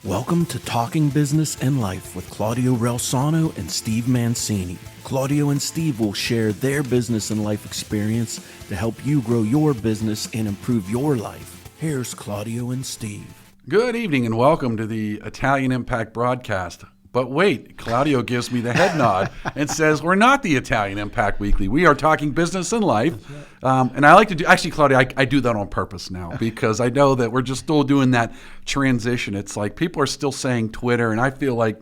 Welcome to Talking Business and Life with Claudio Relsano and Steve Mancini. Claudio and Steve will share their business and life experience to help you grow your business and improve your life. Here's Claudio and Steve. Good evening and welcome to the Italian Impact broadcast. But wait, Claudio gives me the head nod and says we're not the Italian Impact Weekly. We are talking business and life. And I like to do, actually, Claudio, I do that on purpose now because I know that we're just still doing that transition. It's like people are still saying Twitter, and I feel like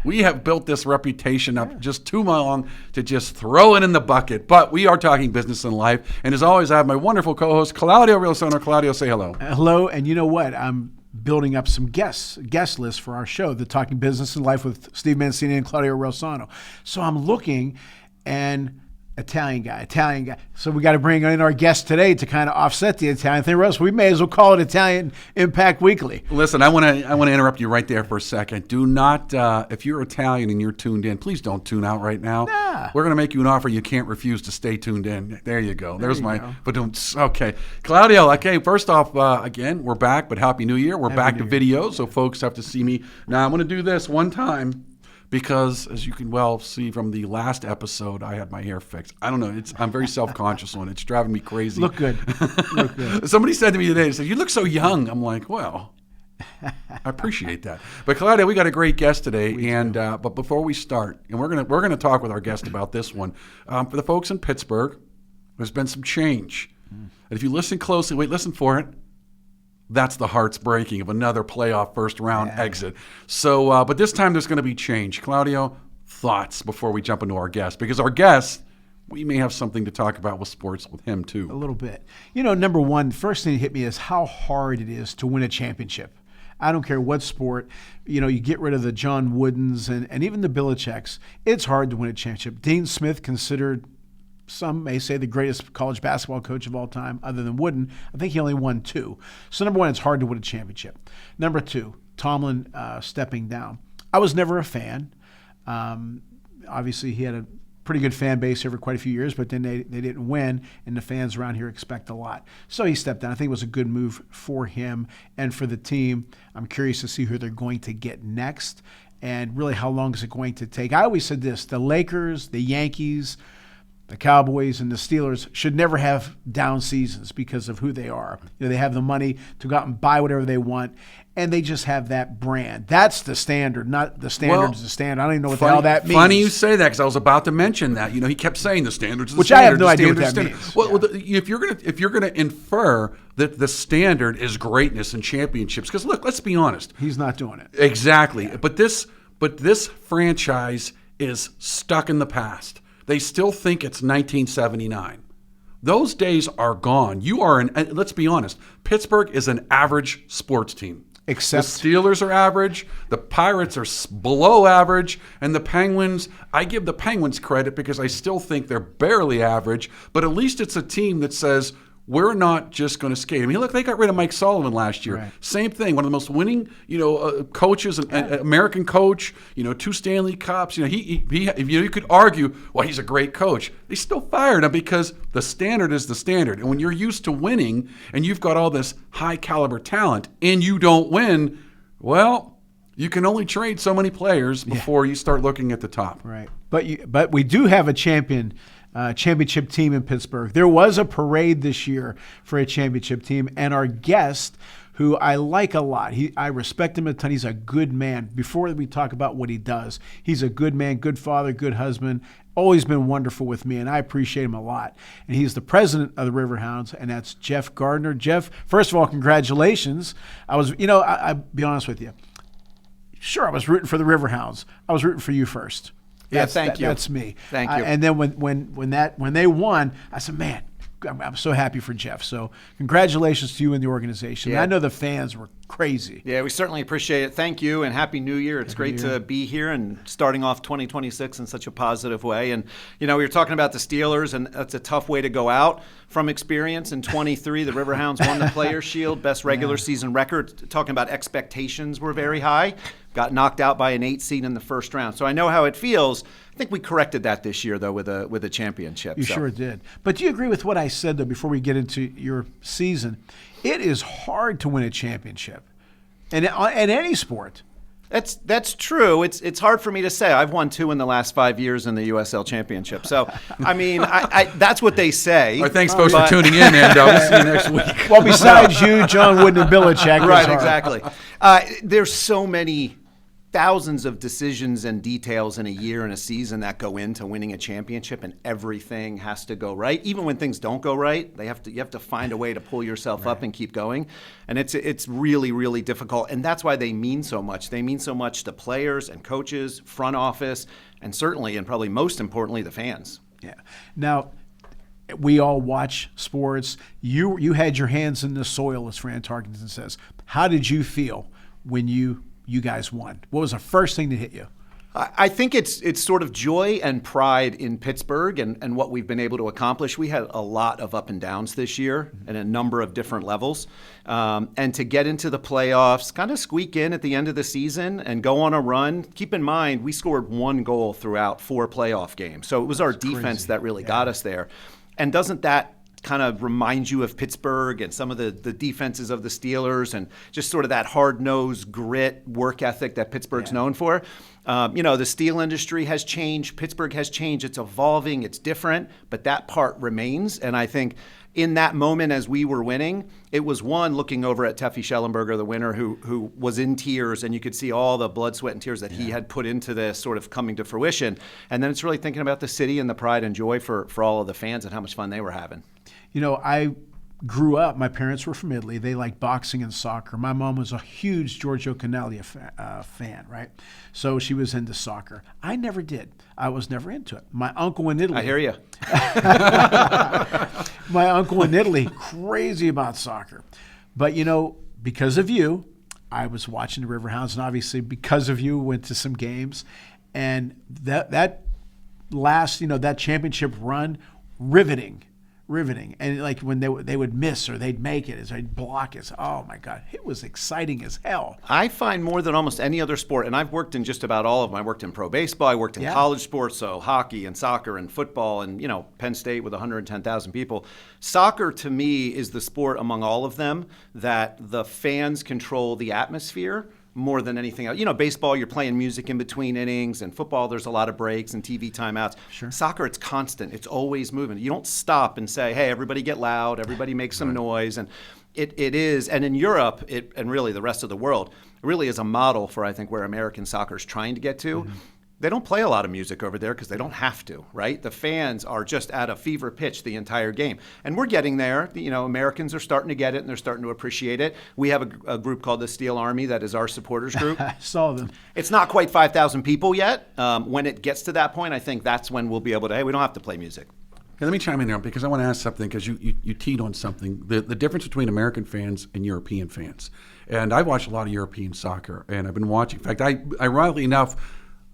we have built this reputation up just too long to just throw it in the bucket. But we are talking business and life. And as always, I have my wonderful co-host, Claudio Relsano. Claudio, say hello. Hello, and you know what? I'm building up some guest lists for our show, the Talking Business and Life with Steve Mancini and Claudio Relsano. So I'm looking, and Italian guy. So we got to bring in our guest today to kind of offset the Italian thing. Russ, we may as well call it Italian Impact Weekly. Listen, I want to interrupt you right there for a second. Do not, if you're Italian and you're tuned in, please don't tune out right now. Nah. We're going to make you an offer you can't refuse to stay tuned in. There you go. There's my. Go. But don't. Okay, Claudio. Okay, first off, again, we're back, but Happy New Year. We're back to video, so folks have to see me. Now I'm going to do this one time. Because, as you can well see from the last episode, I had my hair fixed. I don't know. I'm very self-conscious on it. It's driving me crazy. Look good. Look good. Somebody said to me today, they said, "You look so young." I'm like, well, I appreciate that. But Claudia, we got a great guest today. But before we start, and we're gonna talk with our guest about this one. For the folks in Pittsburgh, there's been some change. And if you listen closely, listen for it. That's the heart's breaking of another playoff first round exit. So, but this time there's going to be change. Claudio, thoughts before we jump into our guest? Because our guest, we may have something to talk about with sports with him too. A little bit. You know, number one, first thing that hit me is how hard it is to win a championship. I don't care what sport. You know, you get rid of the John Woodens and even the Belichicks. It's hard to win a championship. Dean Smith, considered, some may say, the greatest college basketball coach of all time, other than Wooden. I think he only won 2. So number one, it's hard to win a championship. Number 2, Tomlin stepping down. I was never a fan. Obviously, he had a pretty good fan base over quite a few years, but then they didn't win, and the fans around here expect a lot. So he stepped down. I think it was a good move for him and for the team. I'm curious to see who they're going to get next, and really how long is it going to take. I always said this, the Lakers, the Yankees, the Cowboys and the Steelers should never have down seasons because of who they are. You know, they have the money to go out and buy whatever they want, and they just have that brand. That's the standard, not the standard's the standard. I don't even know what the hell that means. Funny you say that because I was about to mention that. You know, he kept saying the standard's the Which standard. I have no idea what that means. Well, if you're gonna infer that the standard is greatness and championships, because look, let's be honest. He's not doing it. Exactly. Yeah. But this franchise is stuck in the past. They still think it's 1979. Those days are gone. Let's be honest, Pittsburgh is an average sports team. Except the Steelers are average, the Pirates are below average, and the Penguins, I give the Penguins credit because I still think they're barely average, but at least it's a team that says, we're not just going to skate. I mean, look, they got rid of Mike Sullivan last year. Right. Same thing. One of the most winning, coaches, an American coach. 2 Stanley Cups. You could argue, well, he's a great coach. They still fired him because the standard is the standard. And when you're used to winning and you've got all this high caliber talent and you don't win, well, you can only trade so many players before you start looking at the top. Right. But we do have a championship team in Pittsburgh. There was a parade this year for a championship team, and our guest, who I like a lot, I respect him a ton. He's a good man. Before we talk about what he does, he's a good man, good father, good husband, always been wonderful with me, and I appreciate him a lot. And he's the president of the Riverhounds, and that's Jeff Garner. Jeff, first of all, congratulations. I'll be honest with you. Sure, I was rooting for the Riverhounds. I was rooting for you first. Thank you. That's me. Thank you. And then when they won, I said, man, I'm so happy for Jeff. So congratulations to you and the organization. Yeah. I know the fans were crazy. Yeah, we certainly appreciate it. Thank you, and Happy New Year. It's great to be here and starting off 2026 in such a positive way. And, we were talking about the Steelers, and that's a tough way to go out from experience. In 23, the Riverhounds won the Players' Shield, best regular season record. Talking about expectations were very high. Got knocked out by an 8 seed in the first round. So I know how it feels. I think we corrected that this year, though, with a championship. You sure did. But do you agree with what I said, though, before we get into your season? It is hard to win a championship. And in any sport. That's true. It's hard for me to say. I've won 2 in the last 5 years in the USL Championship. So, I mean, I that's what they say. All right, thanks, folks, for tuning in, and we'll see you next week. Well, besides you, John Wooden, and Belichick. Right, exactly. There's so many thousands of decisions and details in a year and a season that go into winning a championship, and everything has to go right. Even when things don't go right, you have to find a way to pull yourself up and keep going. And it's really, really difficult. And that's why they mean so much. They mean so much to players and coaches, front office, and certainly, and probably most importantly, the fans. Yeah. Now, we all watch sports. You had your hands in the soil, as Fran Tarkenton says. How did you feel when you guys won? What was the first thing that hit you? I think it's sort of joy and pride in Pittsburgh and what we've been able to accomplish. We had a lot of up and downs this year at a number of different levels. And to get into the playoffs, kind of squeak in at the end of the season and go on a run. Keep in mind, we scored 1 goal throughout 4 playoff games. So it was our defense that really got us there. And doesn't that kind of remind you of Pittsburgh and some of the defenses of the Steelers and just sort of that hard-nosed grit, work ethic that Pittsburgh's known for? The steel industry has changed. Pittsburgh has changed. It's evolving. It's different, but that part remains. And I think in that moment as we were winning, it was one looking over at Teffy Schellenberger, the winner, who was in tears, and you could see all the blood, sweat, and tears that he had put into this sort of coming to fruition. And then it's really thinking about the city and the pride and joy for all of the fans and how much fun they were having. I grew up, my parents were from Italy. They liked boxing and soccer. My mom was a huge Giorgio Canelli fan, right? So she was into soccer. I never did. I was never into it. My uncle in Italy. I hear you. My uncle in Italy, crazy about soccer. But, because of you, I was watching the Riverhounds, and obviously because of you, went to some games. And that last, that championship run, riveting. And like when they would miss or they'd make it, as they'd block it. Oh my God, it was exciting as hell. I find more than almost any other sport, and I've worked in just about all of them. I worked in pro baseball, I worked in college sports, so hockey and soccer and football, and Penn State with 110,000 people. Soccer to me is the sport among all of them that the fans control the atmosphere more than anything else. Baseball, you're playing music in between innings, and football, there's a lot of breaks and TV timeouts. Sure. Soccer, it's constant. It's always moving. You don't stop and say, hey, everybody get loud, everybody make some noise. And it is, and in Europe, and really the rest of the world, it really is a model for, I think, where American soccer is trying to get to. Mm-hmm. They don't play a lot of music over there because they don't have to, right? The fans are just at a fever pitch the entire game. And we're getting there. Americans are starting to get it, and they're starting to appreciate it. We have a group called the Steel Army that is our supporters group. I saw them. It's not quite 5,000 people yet. When it gets to that point, I think that's when we'll be able to, hey, we don't have to play music. Okay, let me chime in there because I want to ask something because you teed on something, the difference between American fans and European fans. And I've watched a lot of European soccer, and I've been watching. In fact, ironically enough,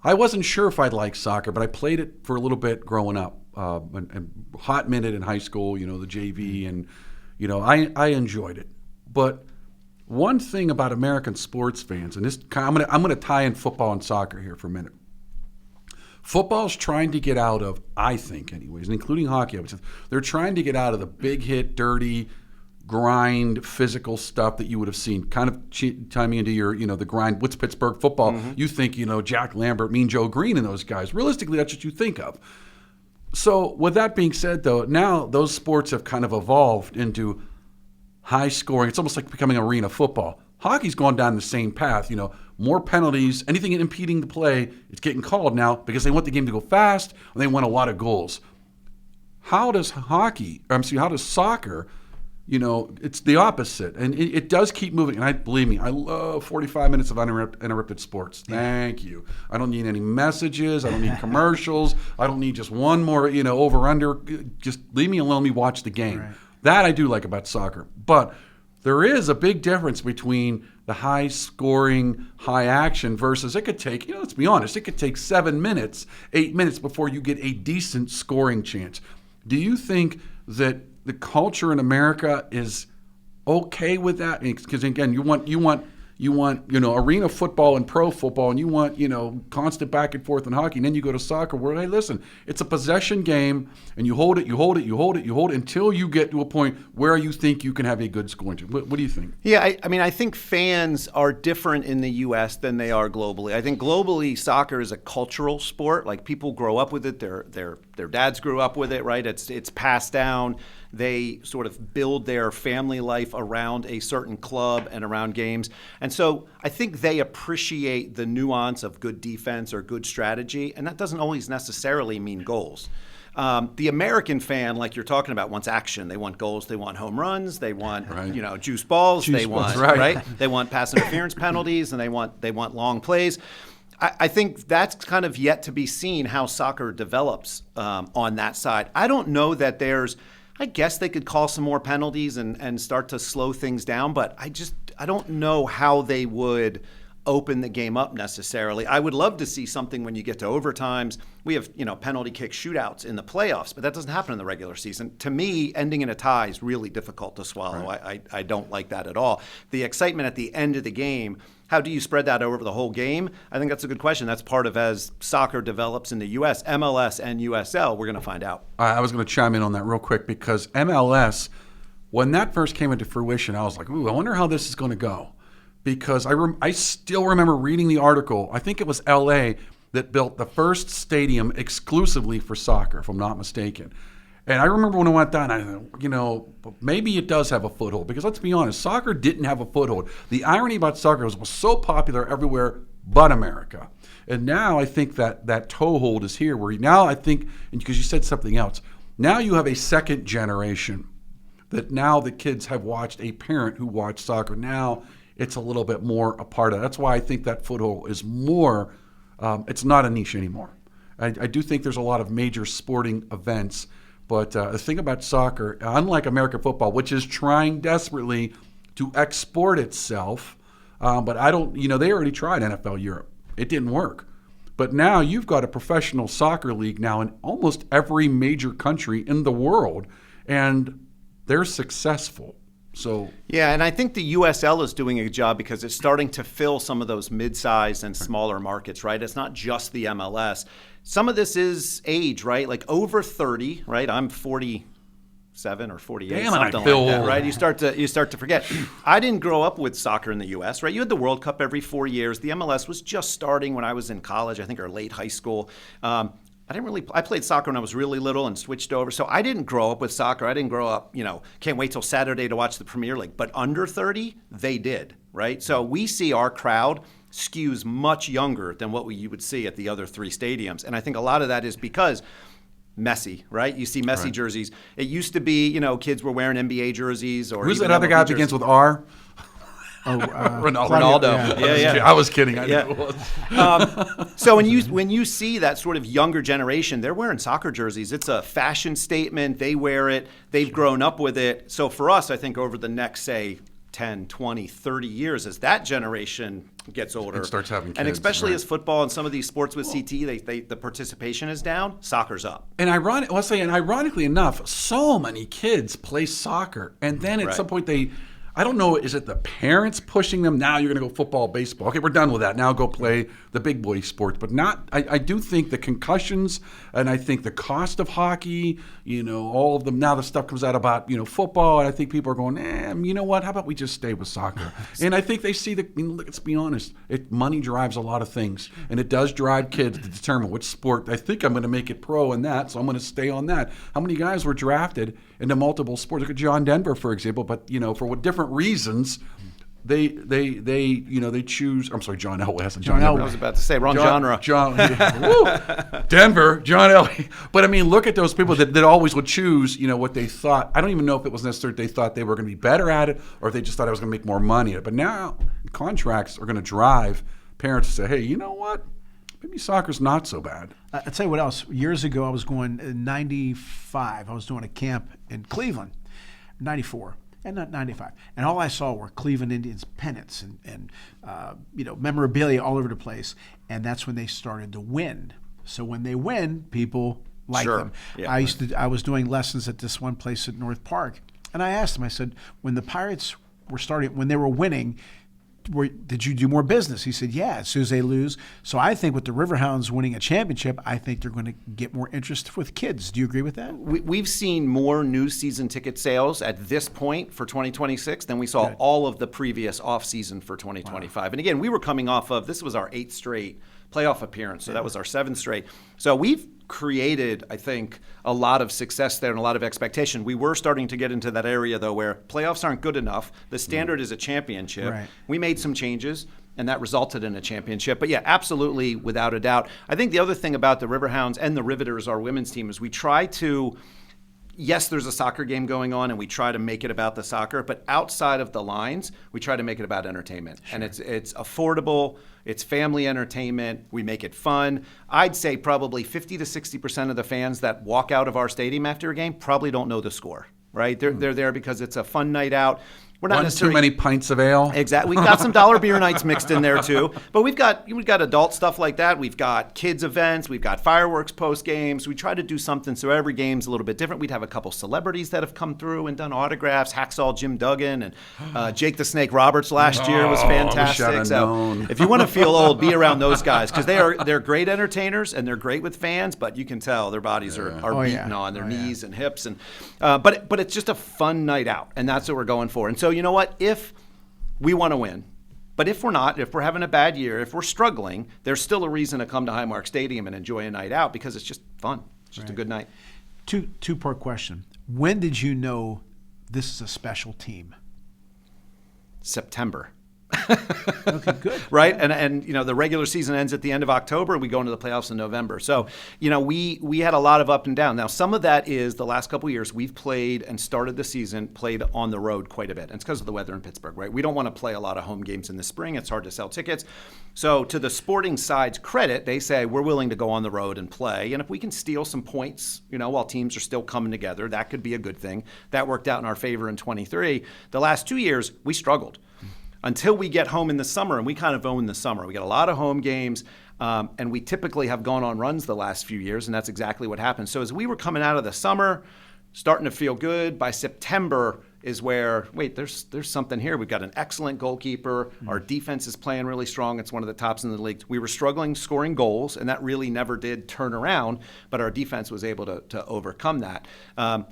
I wasn't sure if I'd like soccer, but I played it for a little bit growing up, and hot minute in high school, the JV, and I enjoyed it. But one thing about American sports fans, and this I'm going to tie in football and soccer here for a minute. Football's trying to get out of, I think, anyways, and including hockey, they're trying to get out of the big hit, dirty, grind, physical stuff that you would have seen, kind of chiming into your, the grind. What's Pittsburgh football? Mm-hmm. You think, Jack Lambert, Mean Joe Green and those guys. Realistically, that's what you think of. So with that being said, though, now those sports have kind of evolved into high scoring. It's almost like becoming arena football. Hockey's gone down the same path, more penalties, anything impeding the play, it's getting called now because they want the game to go fast and they want a lot of goals. How does soccer, it's the opposite, and it does keep moving. And believe me, I love 45 minutes of uninterrupted sports. Thank you. I don't need any messages. I don't need commercials. I don't need just one more, over under. Just leave me alone. Let me watch the game. Right. That I do like about soccer. But there is a big difference between the high scoring, high action versus it could take, let's be honest, it could take 7 minutes, 8 minutes before you get a decent scoring chance. Do you think that the culture in America is okay with that? Because again, you want you want, arena football and pro football, and you want, constant back and forth in hockey. And then you go to soccer where, hey, listen, it's a possession game, and you hold it until you get to a point where you think you can have a good scoring team. What do you think? Yeah, I think fans are different in the U.S. than they are globally. I think globally, soccer is a cultural sport. Like, people grow up with it. Their dads grew up with it, right? It's passed down. They sort of build their family life around a certain club and around games. And so I think they appreciate the nuance of good defense or good strategy, and that doesn't always necessarily mean goals. The American fan, like you're talking about, wants action. They want goals. They want home runs. They want, juice balls. They want They want pass interference penalties, and they want long plays. I think that's kind of yet to be seen how soccer develops on that side. I don't know that I guess they could call some more penalties and start to slow things down, but I don't know how they would open the game up necessarily. I would love to see something when you get to overtimes. We have, penalty kick shootouts in the playoffs, but that doesn't happen in the regular season. To me, ending in a tie is really difficult to swallow. Right. I don't like that at all. The excitement at the end of the game, how do you spread that over the whole game? I think that's a good question. That's part of, as soccer develops in the U.S., MLS and USL, we're going to find out. I was going to chime in on that real quick, because MLS, when that first came into fruition, I was like, ooh, I wonder how this is going to go. Because I still remember reading the article. I think it was L.A. that built the first stadium exclusively for soccer, if I'm not mistaken. And I remember when I went down, I thought, maybe it does have a foothold. Because let's be honest, soccer didn't have a foothold. The irony about soccer was it was so popular everywhere but America. And now I think that toehold is here, where now I think, and because you said something else, now you have a second generation that now the kids have watched a parent who watched soccer. Now it's a little bit more a part of it. That's why I think that foothold is more, it's not a niche anymore. I do think there's a lot of major sporting events, but the thing about soccer, unlike American football, which is trying desperately to export itself, but I don't, they already tried NFL Europe. It didn't work. But now you've got a professional soccer league now in almost every major country in the world, and they're successful. So yeah, and I think the USL is doing a good job because it's starting to fill some of those mid-sized and smaller markets, right? It's not just the MLS. Some of this is age, right? Like over 30, right? I'm 47 or 48, damn, something I feel like that, old. right? You start to forget. I didn't grow up with soccer in the U.S., right? You had the World Cup every 4 years. The MLS was just starting when I was in college, I think, or late high school. I played soccer when I was really little and switched over. So I didn't grow up with soccer. I didn't grow up, can't wait till Saturday to watch the Premier League. But under 30, they did, right? So we see our crowd skews much younger than what you would see at the other three stadiums. And I think a lot of that is because Messi, right? You see Messi jerseys. It used to be, kids were wearing NBA jerseys. Or who's that other guy that begins with R? Ronaldo. Yeah. I was kidding. I knew it was. So when you see that sort of younger generation, they're wearing soccer jerseys. It's a fashion statement. They wear it. They've grown up with it. So for us, I think over the next, say, 10, 20, 30 years, as that generation gets older, and starts having kids, and especially right. as football and some of these sports with CT, the participation is down, soccer's up. And ironically enough, so many kids play soccer, and then at some point I don't know, is it the parents pushing them? Now you're going to go football, baseball. Okay, we're done with that. Now go play the big boy sports. But I do think the concussions, and I think the cost of hockey, all of them, now the stuff comes out about, football, and I think people are going, you know what, how about we just stay with soccer? And I think they see let's be honest, money drives a lot of things, and it does drive kids to determine which sport. I think I'm going to make it pro in that, so I'm going to stay on that. How many guys were drafted into multiple sports? Look at John Denver, for example, but, for what different reasons they choose. I'm sorry, John Elway. John Elway. I was about to say wrong genre. Denver, John Elway. But I mean, look at those people that always would choose. What they thought. I don't even know if it was necessarily they thought they were going to be better at it, or if they just thought I was going to make more money at it. But now contracts are going to drive parents to say, hey, you know what? Maybe soccer's not so bad. I'll tell you what else. Years ago, I was going in 95. I was doing a camp in Cleveland, 94. And not 95. And all I saw were Cleveland Indians pennants and memorabilia all over the place. And that's when they started to win. So when they win, people like them. Yeah, I was doing lessons at this one place at North Park. And I asked them, I said, when the Pirates when they were winning, did you do more business? He said, yeah, as soon as they lose. So I think with the Riverhounds winning a championship, I think they're going to get more interest with kids. Do you agree with that? We've seen more new season ticket sales at this point for 2026 than we saw all of the previous off-season for 2025. Wow. And again, we were coming off of, this was our 8th straight playoff appearance, so that was our 7th straight. So we've created, I think, a lot of success there and a lot of expectation. We were starting to get into that area, though, where playoffs aren't good enough. The standard is a championship. Right. We made some changes, and that resulted in a championship. But yeah, absolutely, without a doubt. I think the other thing about the Riverhounds and the Riveters, our women's team, is we try to, yes, there's a soccer game going on, and we try to make it about the soccer, but outside of the lines, we try to make it about entertainment. Sure. And it's affordable, it's family entertainment, we make it fun. I'd say probably 50 to 60% of the fans that walk out of our stadium after a game probably don't know the score, right? They're there because it's a fun night out. We're not too many pints of ale. Exactly. We've got some dollar beer nights mixed in there too. But we've got adult stuff like that. We've got kids events. We've got fireworks post games. We try to do something so every game's a little bit different. We'd have a couple celebrities that have come through and done autographs. Hacksaw Jim Duggan and Jake the Snake Roberts last year was fantastic. So if you want to feel old, be around those guys because they're great entertainers and they're great with fans. But you can tell their bodies are beaten on their knees and hips. And but it's just a fun night out, and that's what we're going for. And so you know what? If we want to win, but if we're not, if we're having a bad year, if we're struggling, there's still a reason to come to Highmark Stadium and enjoy a night out because it's just fun. It's just a good night. Two-part question. When did you know this is a special team? September. Okay, good. Right? And you know, the regular season ends at the end of October and we go into the playoffs in November. So, you know, we had a lot of up and down. Now, some of that is the last couple of years we've played and started the season, played on the road quite a bit. And it's because of the weather in Pittsburgh, right? We don't want to play a lot of home games in the spring. It's hard to sell tickets. So to the sporting side's credit, they say we're willing to go on the road and play. And if we can steal some points, you know, while teams are still coming together, that could be a good thing. That worked out in our favor in 23. The last 2 years, we struggled. Until we get home in the summer, and we kind of own the summer. We get a lot of home games, and we typically have gone on runs the last few years, and that's exactly what happened. So as we were coming out of the summer, starting to feel good, by September is where, wait, there's something here. We've got an excellent goalkeeper. Our defense is playing really strong. It's one of the tops in the league. We were struggling scoring goals, and that really never did turn around, but our defense was able to overcome that.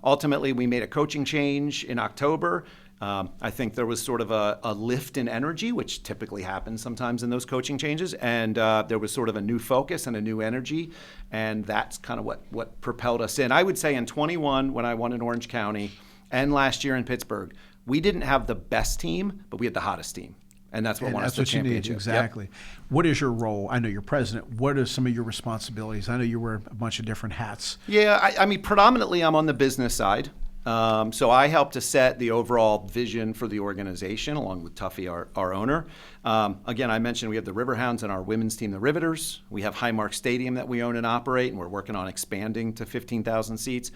Ultimately, we made a coaching change in October. I think there was sort of a lift in energy, which typically happens sometimes in those coaching changes, and there was sort of a new focus and a new energy, and that's kind of what propelled us in. I would say in 21, when I won in Orange County, and last year in Pittsburgh, we didn't have the best team, but we had the hottest team. And that's what won us the championship. Exactly. Yep. What is your role? I know you're president. What are some of your responsibilities? I know you wear a bunch of different hats. Yeah, I mean, predominantly I'm on the business side. So I help to set the overall vision for the organization along with Tuffy, our owner. Again, I mentioned we have the Riverhounds and our women's team, the Riveters. We have Highmark Stadium that we own and operate, and we're working on expanding to 15,000 seats.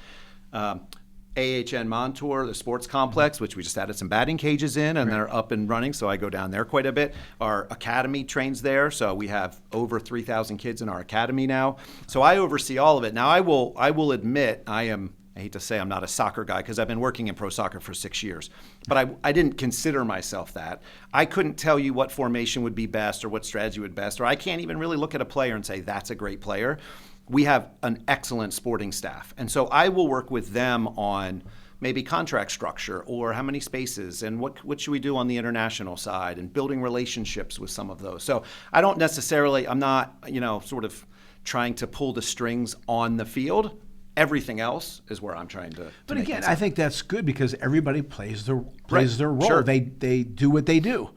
AHN Montour, the sports complex, which we just added some batting cages in, and they're up and running, so I go down there quite a bit. Our academy trains there, so we have over 3,000 kids in our academy now. So I oversee all of it. Now, I will admit I hate to say I'm not a soccer guy because I've been working in pro soccer for 6 years, but I didn't consider myself that. I couldn't tell you what formation would be best or what strategy would be best, or I can't even really look at a player and say that's a great player. We have an excellent sporting staff, and so I will work with them on maybe contract structure or how many spaces and what should we do on the international side and building relationships with some of those. So I don't necessarily, I'm not, sort of trying to pull the strings on the field. Everything else is where I'm trying to But again, I think that's good because everybody plays their role. Sure. They do what they do.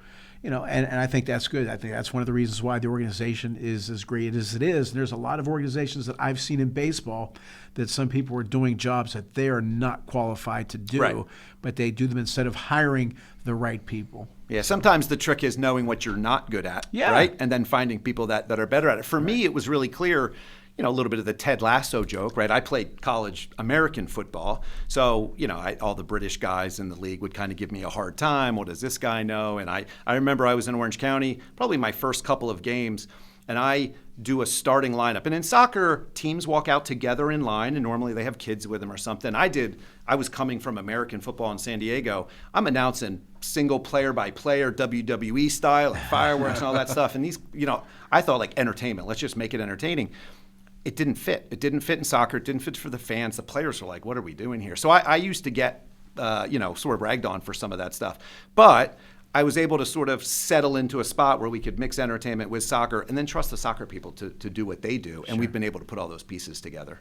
And I think that's good. I think that's one of the reasons why the organization is as great as it is. And there's a lot of organizations that I've seen in baseball that some people are doing jobs that they are not qualified to do, but they do them instead of hiring the right people. Yeah, sometimes the trick is knowing what you're not good at, right? And then finding people that are better at it. For me, it was really clear, a little bit of the Ted Lasso joke, right? I played college American football. So, all the British guys in the league would kind of give me a hard time. What does this guy know? And I remember I was in Orange County, probably my first couple of games. and I do a starting lineup. And in soccer, teams walk out together in line, and normally they have kids with them or something. I was coming from American football in San Diego. I'm announcing single player by player, WWE style, and fireworks and all that stuff. And these, I thought like entertainment. Let's just make it entertaining. It didn't fit. It didn't fit in soccer. It didn't fit for the fans. The players were like, what are we doing here? So I used to get, sort of ragged on for some of that stuff. But I was able to sort of settle into a spot where we could mix entertainment with soccer and then trust the soccer people to do what they do. And we've been able to put all those pieces together.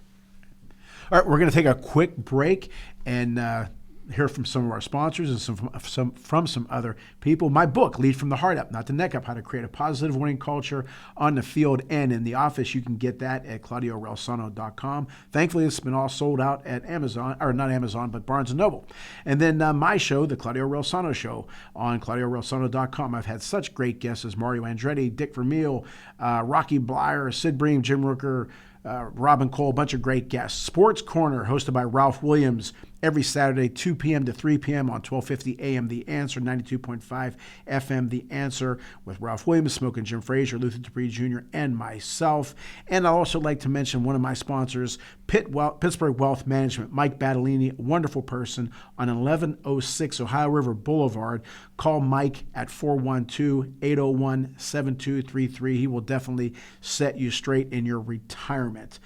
All right, we're going to take a quick break and hear from some of our sponsors and from some other people. My book, Lead from the Heart Up, Not the Neck Up, How to Create a Positive Winning Culture on the Field and in the Office. You can get that at ClaudioRelsano.com. Thankfully, it's been all sold out at Amazon, or not Amazon, but Barnes & Noble. And then my show, The Claudio Relsano Show, on ClaudioRelsano.com. I've had such great guests as Mario Andretti, Dick Vermeil, Rocky Blyer, Sid Bream, Jim Rooker, Robin Cole, a bunch of great guests. Sports Corner, hosted by Ralph Williams, every Saturday, 2 p.m. to 3 p.m. on 1250 AM The Answer, 92.5 FM The Answer, with Ralph Williams, Smoking Jim Frazier, Luther Dupree Jr., and myself. And I'd also like to mention one of my sponsors, Pittsburgh Wealth Management, Mike Battellini, a wonderful person, on 1106 Ohio River Boulevard. Call Mike at 412-801-7233. He will definitely set you straight in your retirement.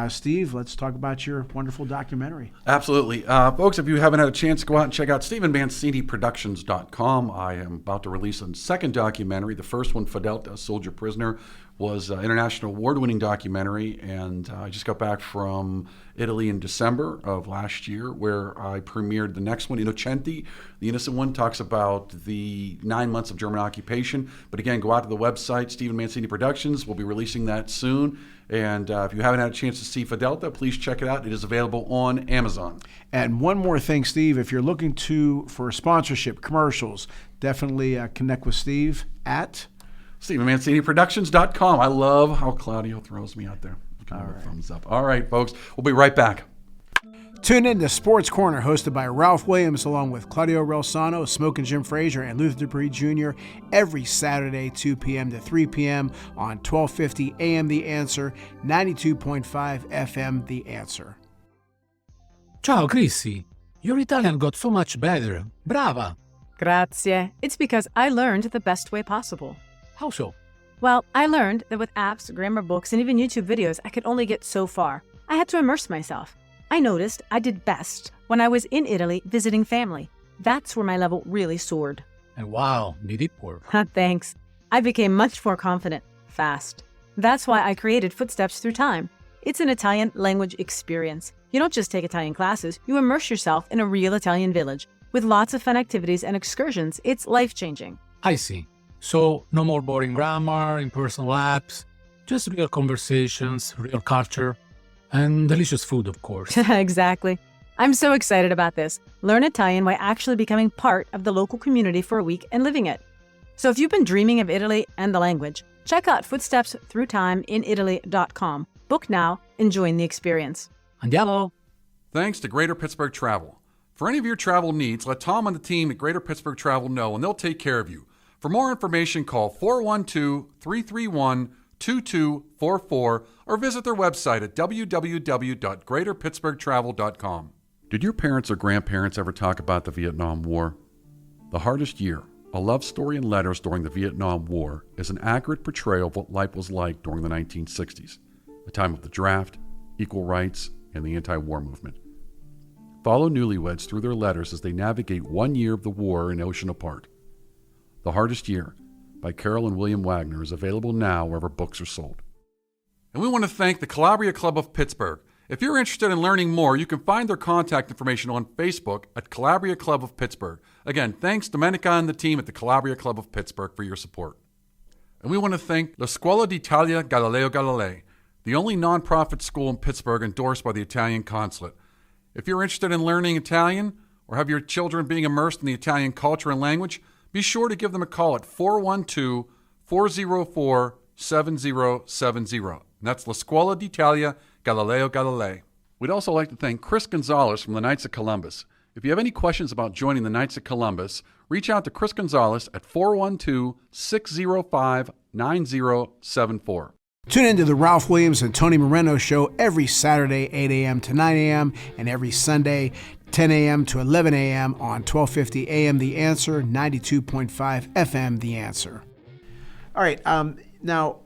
Steve, let's talk about your wonderful documentary. Absolutely. Folks, if you haven't had a chance to go out and check out StephenManciniProductions.com, I am about to release a second documentary. The first one, Fidelta, Soldier Prisoner, was an international award-winning documentary, and I just got back from Italy in December of last year, where I premiered the next one, Innocenti. The Innocent one talks about the 9 months of German occupation. But again, go out to the website, Stephen Mancini Productions. We'll be releasing that soon. And if you haven't had a chance to see Fidelta, please check it out. It is available on Amazon. And one more thing, Steve, if you're looking for sponsorship, commercials, definitely connect with Steve at StephenManciniProductions.com. I love how Claudio throws me out there. All right. Thumbs up. All right, folks. We'll be right back. Tune in to Sports Corner, hosted by Ralph Williams, along with Claudio Relsano, Smoking Jim Frazier, and Luther Dupree Jr., every Saturday, 2 p.m. to 3 p.m. on 1250 AM The Answer, 92.5 FM The Answer. Ciao, Chrissy. Your Italian got so much better. Brava. Grazie. It's because I learned the best way possible. How so? Well, I learned that with apps, grammar books, and even YouTube videos, I could only get so far. I had to immerse myself. I noticed I did best when I was in Italy visiting family. That's where my level really soared. And wow, did it work? Thanks. I became much more confident, fast. That's why I created Footsteps Through Time. It's an Italian language experience. You don't just take Italian classes, you immerse yourself in a real Italian village. With lots of fun activities and excursions, it's life-changing. I see. So, no more boring grammar, impersonal apps, just real conversations, real culture, and delicious food, of course. Exactly. I'm so excited about this. Learn Italian by actually becoming part of the local community for a week and living it. So if you've been dreaming of Italy and the language, check out Footsteps Through Time in Italy.com. Book now and join the experience. Andiamo! Thanks to Greater Pittsburgh Travel. For any of your travel needs, let Tom and the team at Greater Pittsburgh Travel know, and they'll take care of you. For more information, call 412-331-2244 or visit their website at www.greaterpittsburghtravel.com. Did your parents or grandparents ever talk about the Vietnam War? The Hardest Year, a love story and letters during the Vietnam War, is an accurate portrayal of what life was like during the 1960s, a time of the draft, equal rights, and the anti-war movement. Follow newlyweds through their letters as they navigate 1 year of the war an ocean apart. The Hardest Year by Carol and William Wagner is available now wherever books are sold. And we want to thank the Calabria Club of Pittsburgh. If you're interested in learning more, you can find their contact information on Facebook at Calabria Club of Pittsburgh. Again, thanks Domenica and the team at the Calabria Club of Pittsburgh for your support. And we want to thank La Scuola d'Italia Galileo Galilei, the only nonprofit school in Pittsburgh endorsed by the Italian Consulate. If you're interested in learning Italian or have your children being immersed in the Italian culture and language, be sure to give them a call at 412-404-7070. And that's La Scuola d'Italia Galileo Galilei. We'd also like to thank Chris Gonzalez from the Knights of Columbus. If you have any questions about joining the Knights of Columbus, reach out to Chris Gonzalez at 412-605-9400. 9074. Tune into the Ralph Williams and Tony Moreno Show every Saturday, 8 a.m. to 9 a.m., and every Sunday, 10 a.m. to 11 a.m. on 1250 a.m. The Answer, 92.5 FM The Answer. All right. Now,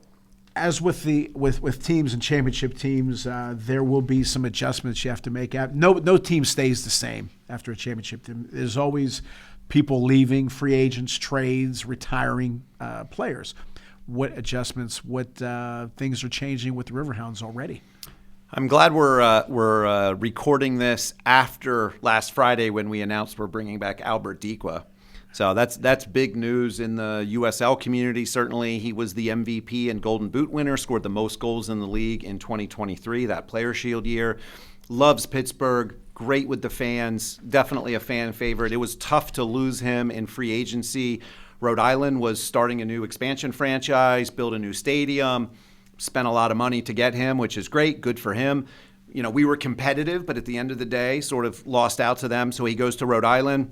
as with with teams and championship teams, there will be some adjustments you have to make. No team stays the same after a championship team. There's always people leaving, free agents, trades, retiring players. What adjustments, what things are changing with the Riverhounds already? I'm glad we're recording this after last Friday when we announced we're bringing back Albert Diqua. So that's big news in the USL community. Certainly, he was the MVP and Golden Boot winner, scored the most goals in the league in 2023, that Player Shield year. Loves Pittsburgh, great with the fans, definitely a fan favorite. It was tough to lose him in free agency. Rhode Island was starting a new expansion franchise, built a new stadium, spent a lot of money to get him, which is great, good for him. You know, we were competitive, but at the end of the day, sort of lost out to them. So he goes to Rhode Island.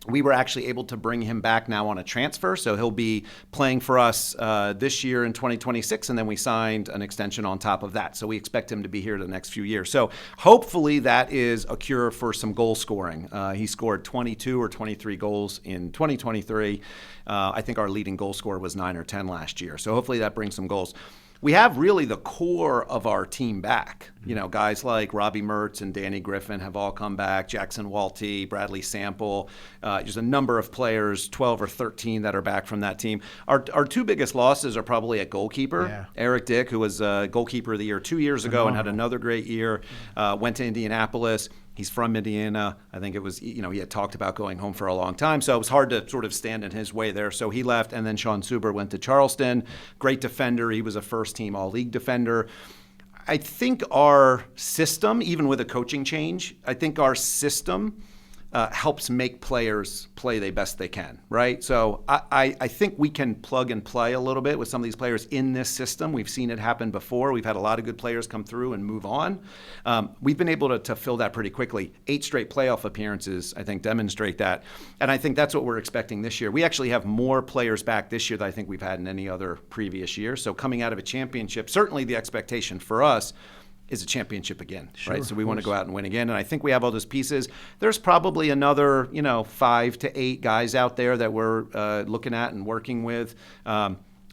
We were actually able to bring him back now on a transfer, so he'll be playing for us this year in 2026, and then we signed an extension on top of that. So we expect him to be here the next few years. So hopefully that is a cure for some goal scoring. He scored 22 or 23 goals in 2023. I think our leading goal scorer was 9 or 10 last year. So hopefully that brings some goals. We have really the core of our team back. You know, guys like Robbie Mertz and Danny Griffin have all come back, Jackson Walty, Bradley Sample. There's a number of players, 12 or 13, that are back from that team. Our two biggest losses are probably at goalkeeper. Yeah. Eric Dick, who was goalkeeper of the year 2 years ago and had another great year, went to Indianapolis. He's from Indiana. I think it was, he had talked about going home for a long time. So it was hard to sort of stand in his way there. So he left. And then Sean Suber went to Charleston. Great defender. He was a first-team all-league defender. I think our system, even with a coaching change, helps make players play the best they can, right? So I think we can plug and play a little bit with some of these players in this system. We've seen it happen before. We've had a lot of good players come through and move on. We've been able to fill that pretty quickly. 8 straight playoff appearances, I think, demonstrate that. And I think that's what we're expecting this year. We actually have more players back this year than I think we've had in any other previous year. So coming out of a championship, certainly the expectation for us is a championship again, right? So we want to go out and win again. And I think we have all those pieces. There's probably another, 5 to 8 guys out there that we're looking at and working with.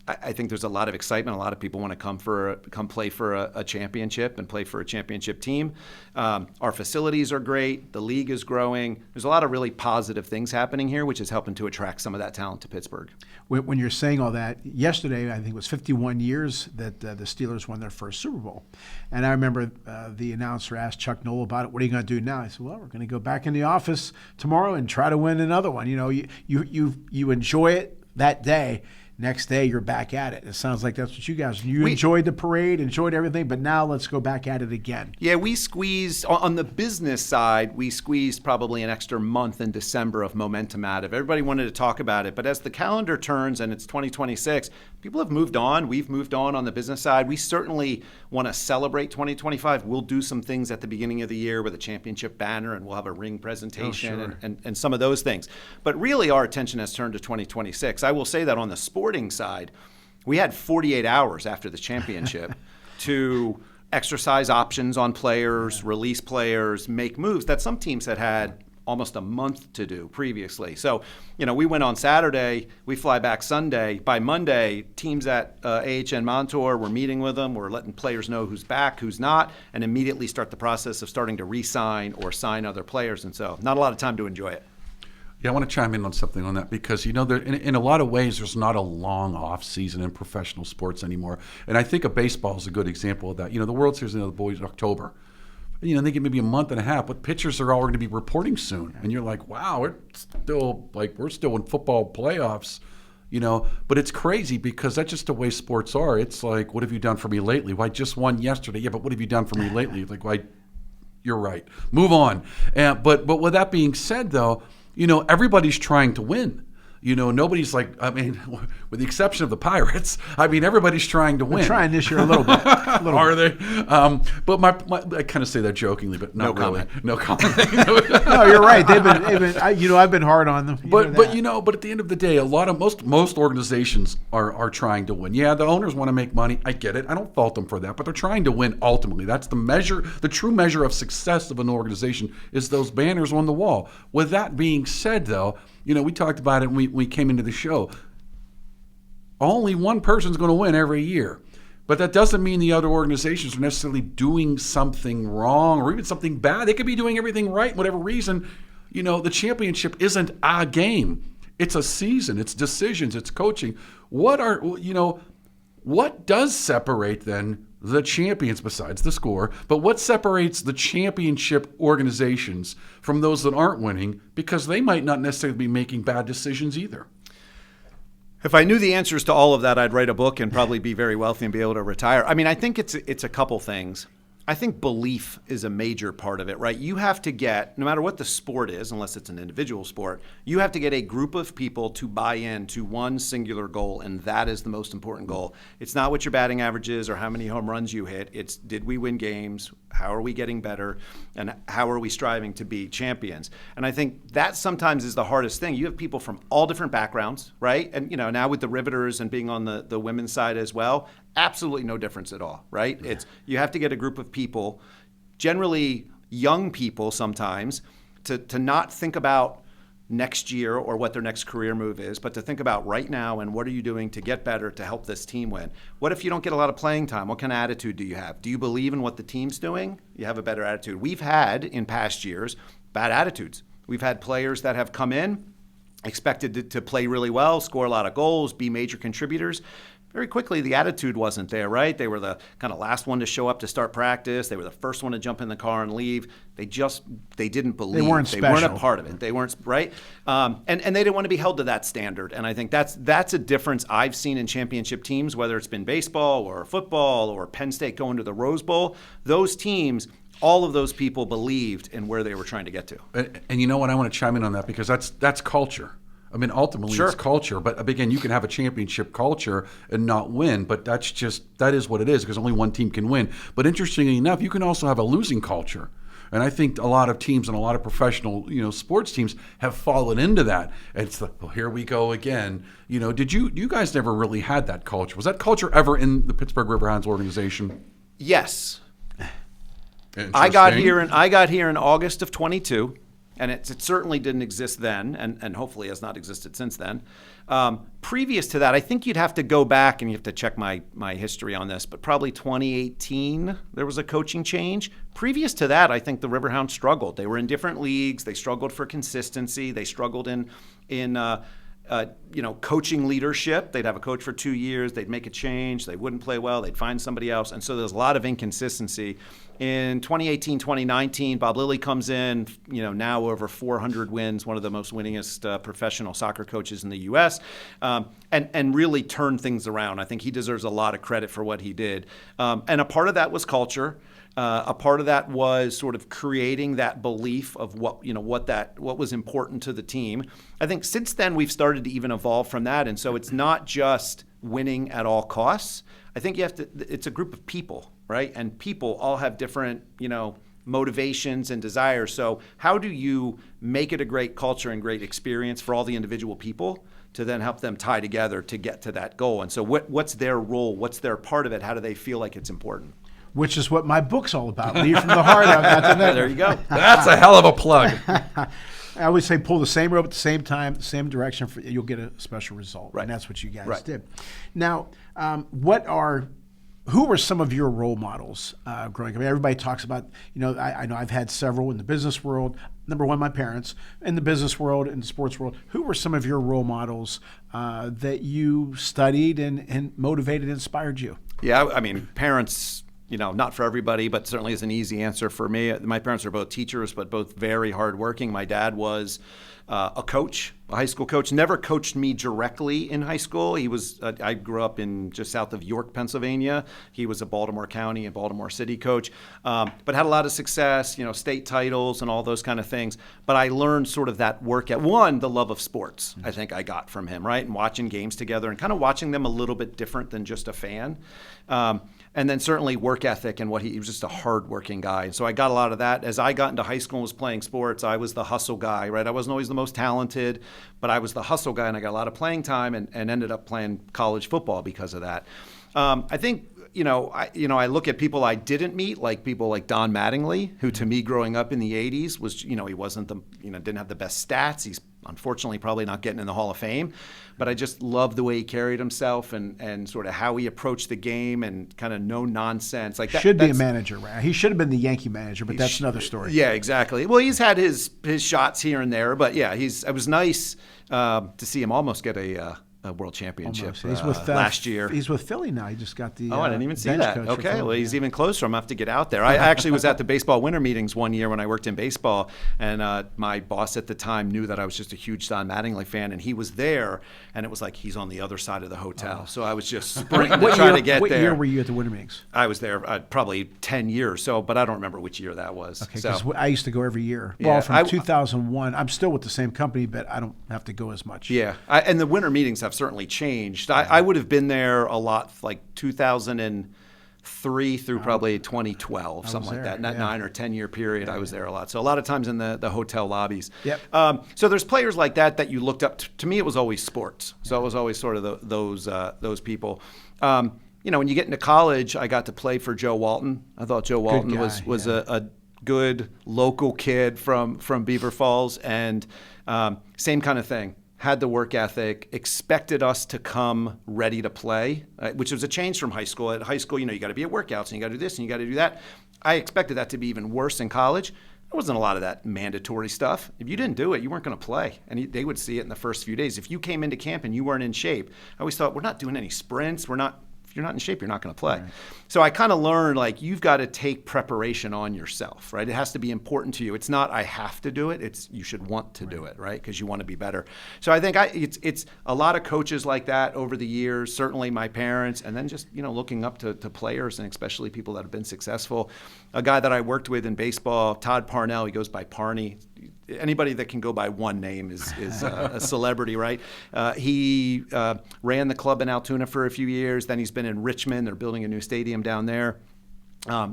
I think there's a lot of excitement. A lot of people want to come play for a championship and play for a championship team. Our facilities are great. The league is growing. There's a lot of really positive things happening here, which is helping to attract some of that talent to Pittsburgh. When you're saying all that, yesterday I think it was 51 years that the Steelers won their first Super Bowl. And I remember the announcer asked Chuck Noll about it. What are you going to do now? I said, well, we're going to go back in the office tomorrow and try to win another one. You enjoy it that day. Next day, you're back at it. It sounds like that's what you guys. You enjoyed the parade, enjoyed everything, but now let's go back at it again. Yeah, we squeezed, on the business side, we squeezed probably an extra month in December of momentum out of it. Everybody wanted to talk about it, but as the calendar turns and it's 2026, people have moved on. We've moved on the business side. We certainly want to celebrate 2025. We'll do some things at the beginning of the year with a championship banner, and we'll have a ring presentation and some of those things. But really, our attention has turned to 2026. I will say that on the sporting side, we had 48 hours after the championship to exercise options on players, release players, make moves that some teams had almost a month to do previously. So, we went on Saturday, we fly back Sunday. By Monday, teams at AHN Montour, we're meeting with them, we're letting players know who's back, who's not, and immediately start the process of starting to re-sign or sign other players. And so not a lot of time to enjoy it. Yeah, I want to chime in on something on that because, there, in a lot of ways, there's not a long off season in professional sports anymore. And I think baseball is a good example of that. The World Series in the boys in October. They get maybe a month and a half, but pitchers are all going to be reporting soon. And you're like, wow, we're still in football playoffs, But it's crazy because that's just the way sports are. It's like, what have you done for me lately? Well, I just won yesterday. Yeah, but what have you done for me lately? Like, why? You're right. Move on. But with that being said, though, everybody's trying to win. nobody's like, I mean, with the exception of the Pirates, I mean, everybody's trying to win. They're trying this year a little bit. Are they? But I kind of say that jokingly, but not really. No comment. No, you're right. I've been hard on them. But at the end of the day, most organizations are trying to win. Yeah, the owners want to make money. I get it. I don't fault them for that, but they're trying to win ultimately. That's the measure. The true measure of success of an organization is those banners on the wall. With that being said, though, we talked about it when we came into the show. Only one person's going to win every year. But that doesn't mean the other organizations are necessarily doing something wrong or even something bad. They could be doing everything right, whatever reason. The championship isn't a game. It's a season. It's decisions. It's coaching. What does separate then the champions besides the score, but what separates the championship organizations from those that aren't winning, because they might not necessarily be making bad decisions either? If I knew the answers to all of that, I'd write a book and probably be very wealthy and be able to retire. I mean, I think it's a couple things. I think belief is a major part of it, right? You have to get, no matter what the sport is, unless it's an individual sport, you have to get a group of people to buy in to one singular goal, and that is the most important goal. It's not what your batting average is or how many home runs you hit. It's, did we win games? How are we getting better? And how are we striving to be champions? And I think that sometimes is the hardest thing. You have people from all different backgrounds, right? And now with the Riveters and being on the women's side as well, absolutely no difference at all, right? Yeah. You have to get a group of people, generally young people sometimes, to not think about next year or what their next career move is, but to think about right now and what are you doing to get better to help this team win. What if you don't get a lot of playing time? What kind of attitude do you have? Do you believe in what the team's doing? You have a better attitude. We've had, in past years, bad attitudes. We've had players that have come in, expected to play really well, score a lot of goals, be major contributors. Very quickly, the attitude wasn't there, right? They were the kind of last one to show up to start practice. They were the first one to jump in the car and leave. They didn't believe. They weren't special. They weren't a part of it. They weren't, right? And they didn't want to be held to that standard. And I think that's a difference I've seen in championship teams, whether it's been baseball or football or Penn State going to the Rose Bowl. Those teams, all of those people believed in where they were trying to get to. And you know what? I want to chime in on that because that's culture. I mean, ultimately, sure, it's culture. But again, you can have a championship culture and not win. But that is what it is because only one team can win. But interestingly enough, you can also have a losing culture. And I think a lot of teams and a lot of professional, sports teams have fallen into that. And it's like, well, here we go again. Did you guys never really had that culture? Was that culture ever in the Pittsburgh Riverhounds organization? Yes. I got here in August of 22. And it certainly didn't exist then, and hopefully has not existed since then. Previous to that, I think you'd have to go back, and you have to check my history on this, but probably 2018, there was a coaching change. Previous to that, I think the Riverhounds struggled. They were in different leagues. They struggled for consistency. They struggled in coaching leadership. They'd have a coach for 2 years. They'd make a change. They wouldn't play well. They'd find somebody else. And so there's a lot of inconsistency. In 2018, 2019, Bob Lilly comes in, now over 400 wins, one of the most winningest professional soccer coaches in the U.S., and really turned things around. I think he deserves a lot of credit for what he did. And a part of that was culture. A part of that was sort of creating that belief of what was important to the team. I think since then we've started to even evolve from that, and so it's not just winning at all costs. I think it's a group of people, right? And people all have different, motivations and desires. So how do you make it a great culture and great experience for all the individual people to then help them tie together to get to that goal? And so what's their role? What's their part of it? How do they feel like it's important? Which is what my book's all about. Lead from the heart. There you go. That's a hell of a plug. I always say pull the same rope at the same time, the same direction, you'll get a special result. Right. And that's what you guys right. did. Now, who were some of your role models growing up? I mean, everybody talks about, I know I've had several in the business world. Number one, my parents. In the business world, in the sports world, who were some of your role models that you studied and motivated and inspired you? Yeah, I mean, parents, not for everybody, but certainly is an easy answer for me. My parents are both teachers, but both very hardworking. My dad was a coach a high school coach. Never coached me directly in high school. He was I grew up in just south of York, Pennsylvania. He was a Baltimore County and Baltimore City coach, but had a lot of success, state titles and all those kind of things. But I learned sort of that work at the love of sports. I think I got from him, right? And watching games together and kind of watching them a little bit different than just a fan. And then certainly work ethic and he was just a hardworking guy. And so I got a lot of that. As I got into high school and was playing sports, I was the hustle guy, right? I wasn't always the most talented, but I was the hustle guy, and I got a lot of playing time and ended up playing college football because of that. I think, I look at people I didn't meet, like people like Don Mattingly, who to me growing up in the 80s was, he wasn't didn't have the best stats. He's unfortunately probably not getting in the Hall of Fame, but I just love the way he carried himself and sort of how he approached the game and kind of no nonsense. Like that, should be a manager, right? He should have been the Yankee manager, but that's another story. Yeah, exactly. Well, he's had his shots here and there, but yeah, it was nice to see him almost get a world championship He's with, last year. He's with Philly now. He just got the I didn't even see bench that. coach for Okay, Philly, well, he's even closer. I'm going to have to get out there. I actually was at the baseball winter meetings one year when I worked in baseball, and my boss at the time knew that I was just a huge Don Mattingly fan, and he was there, and it was like he's on the other side of the hotel. So I was just sprinting to try to get there. What year were you at the winter meetings? I was there probably 10 years, but I don't remember which year that was. Okay, because I used to go every year. Yeah, Well, from 2001. I'm still with the same company, but I don't have to go as much. Yeah, and the winter meetings have certainly changed. I would have been there a lot, like 2003 through probably 2012, something like that. In that 9 or 10 year period, I was there a lot. So a lot of times in the hotel lobbies. Yep. So there's players like that you looked up to me, it was always sports. So it was always sort of those people. When you get into college, I got to play for Joe Walton. I thought Joe Walton was a good local kid from Beaver Falls, and same kind of thing. Had the work ethic, expected us to come ready to play, which was a change from high school. At high school, you got to be at workouts and you got to do this and you got to do that. I expected that to be even worse in college. There wasn't a lot of that mandatory stuff. If you didn't do it, you weren't going to play. And they would see it in the first few days. If you came into camp and you weren't in shape, I always thought, we're not doing any sprints. If you're not in shape, you're not going to play. Right. So I kind of learned, you've got to take preparation on yourself, right? It has to be important to you. It's not I have to do it. It's you should want to do it, right? Because you want to be better. So I think it's a lot of coaches like that over the years, certainly my parents, and then just, looking up to players and especially people that have been successful. A guy that I worked with in baseball, Todd Parnell, he goes by Parney. Anybody that can go by one name is a celebrity, right? He ran the club in Altoona for a few years. Then he's been in Richmond. They're building a new stadium down there.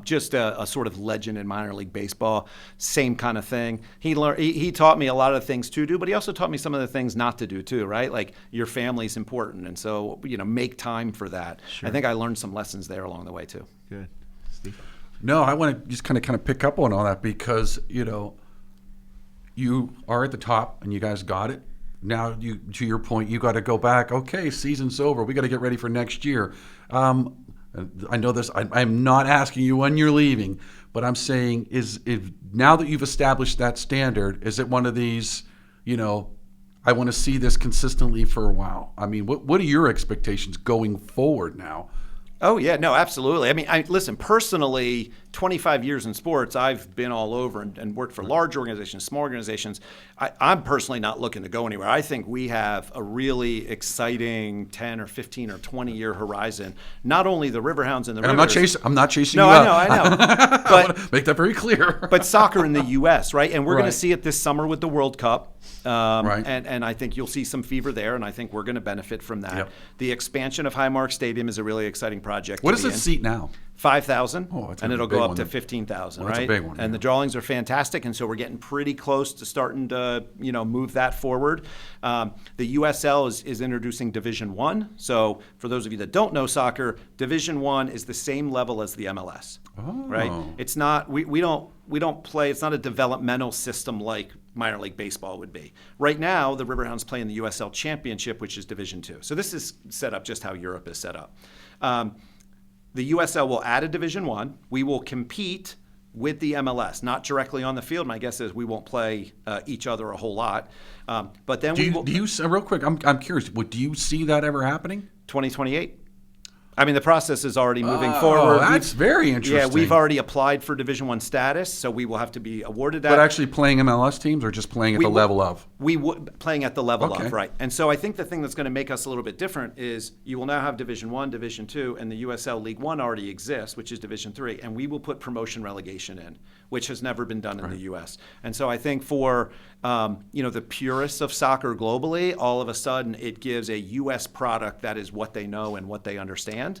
Just a sort of legend in minor league baseball. Same kind of thing. He taught me a lot of things to do, but he also taught me some of the things not to do too, right? Like your family's important, and so make time for that. Sure. I think I learned some lessons there along the way too. Good, Steve. No, I want to just kind of pick up on all that because you are at the top and you guys got it. Now, to your point, you got to go back. Okay, season's over. We got to get ready for next year. I know this. I'm not asking you when you're leaving, but I'm saying is now that you've established that standard, is it one of these, I want to see this consistently for a while? I mean, what are your expectations going forward now? Oh, yeah, no, absolutely. I mean, listen, personally, 25 years in sports, I've been all over and worked for large organizations, small organizations. I'm personally not looking to go anywhere. I think we have a really exciting 10 or 15 or 20-year horizon. Not only the Riverhounds and the Rivers. I'm not chasing no, you up. I know. But I want to make that very clear. But soccer in the U.S., right? And we're Right. going to see it this summer with the World Cup. Right. And I think you'll see some fever there, and I think we're going to benefit from that. Yep. The expansion of Highmark Stadium is a really exciting project. What does it seat now? 5,000, Oh, that's and a it'll big go up one to then. 15,000, Well, that's right? a big one, And yeah. the drawings are fantastic, and so we're getting pretty close to starting to, move that forward. The USL is introducing Division One. So for those of you that don't know soccer, Division One is the same level as the MLS, right? It's not we don't play. It's not a developmental system like minor league baseball would be. Right now, the Riverhounds play in the USL Championship, which is Division Two. So this is set up just how Europe is set up. The USL will add a Division One. We will compete with the MLS, not directly on the field. My guess is we won't play each other a whole lot. But then Do you real quick? I'm curious. Do you see that ever happening? 2028. I mean, the process is already moving forward. That's very interesting. Yeah, we've already applied for Division I status, so we will have to be awarded that. But actually playing MLS teams or just playing at the level of? Playing at the level Okay. of, right. And so I think the thing that's going to make us a little bit different is you will now have Division I, Division II, and the USL League One already exists, which is Division III, and we will put promotion relegation in, which has never been done in the U.S. And so I think for the purists of soccer globally, all of a sudden it gives a U.S. product that is what they know and what they understand.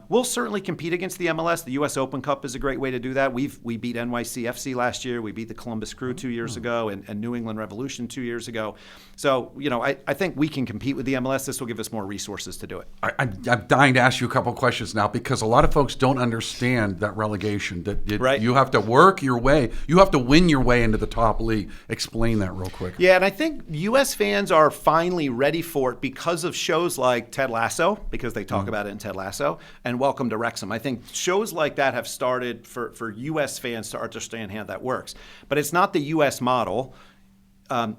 We'll certainly compete against the MLS. The U.S. Open Cup is a great way to do that. We beat NYCFC last year. We beat the Columbus Crew 2 years ago and New England Revolution 2 years ago. So, I think we can compete with the MLS. This will give us more resources to do it. I'm dying to ask you a couple of questions now because a lot of folks don't understand that relegation. That you have to work your way. You have to win your way into the top league. Explain that real quick. Yeah, and I think U.S. fans are finally ready for it because of shows like Ted Lasso, because they talk about it in Ted Lasso, and Welcome to Wrexham. I think shows like that have started for U.S. fans to understand how that works. But it's not the U.S. model.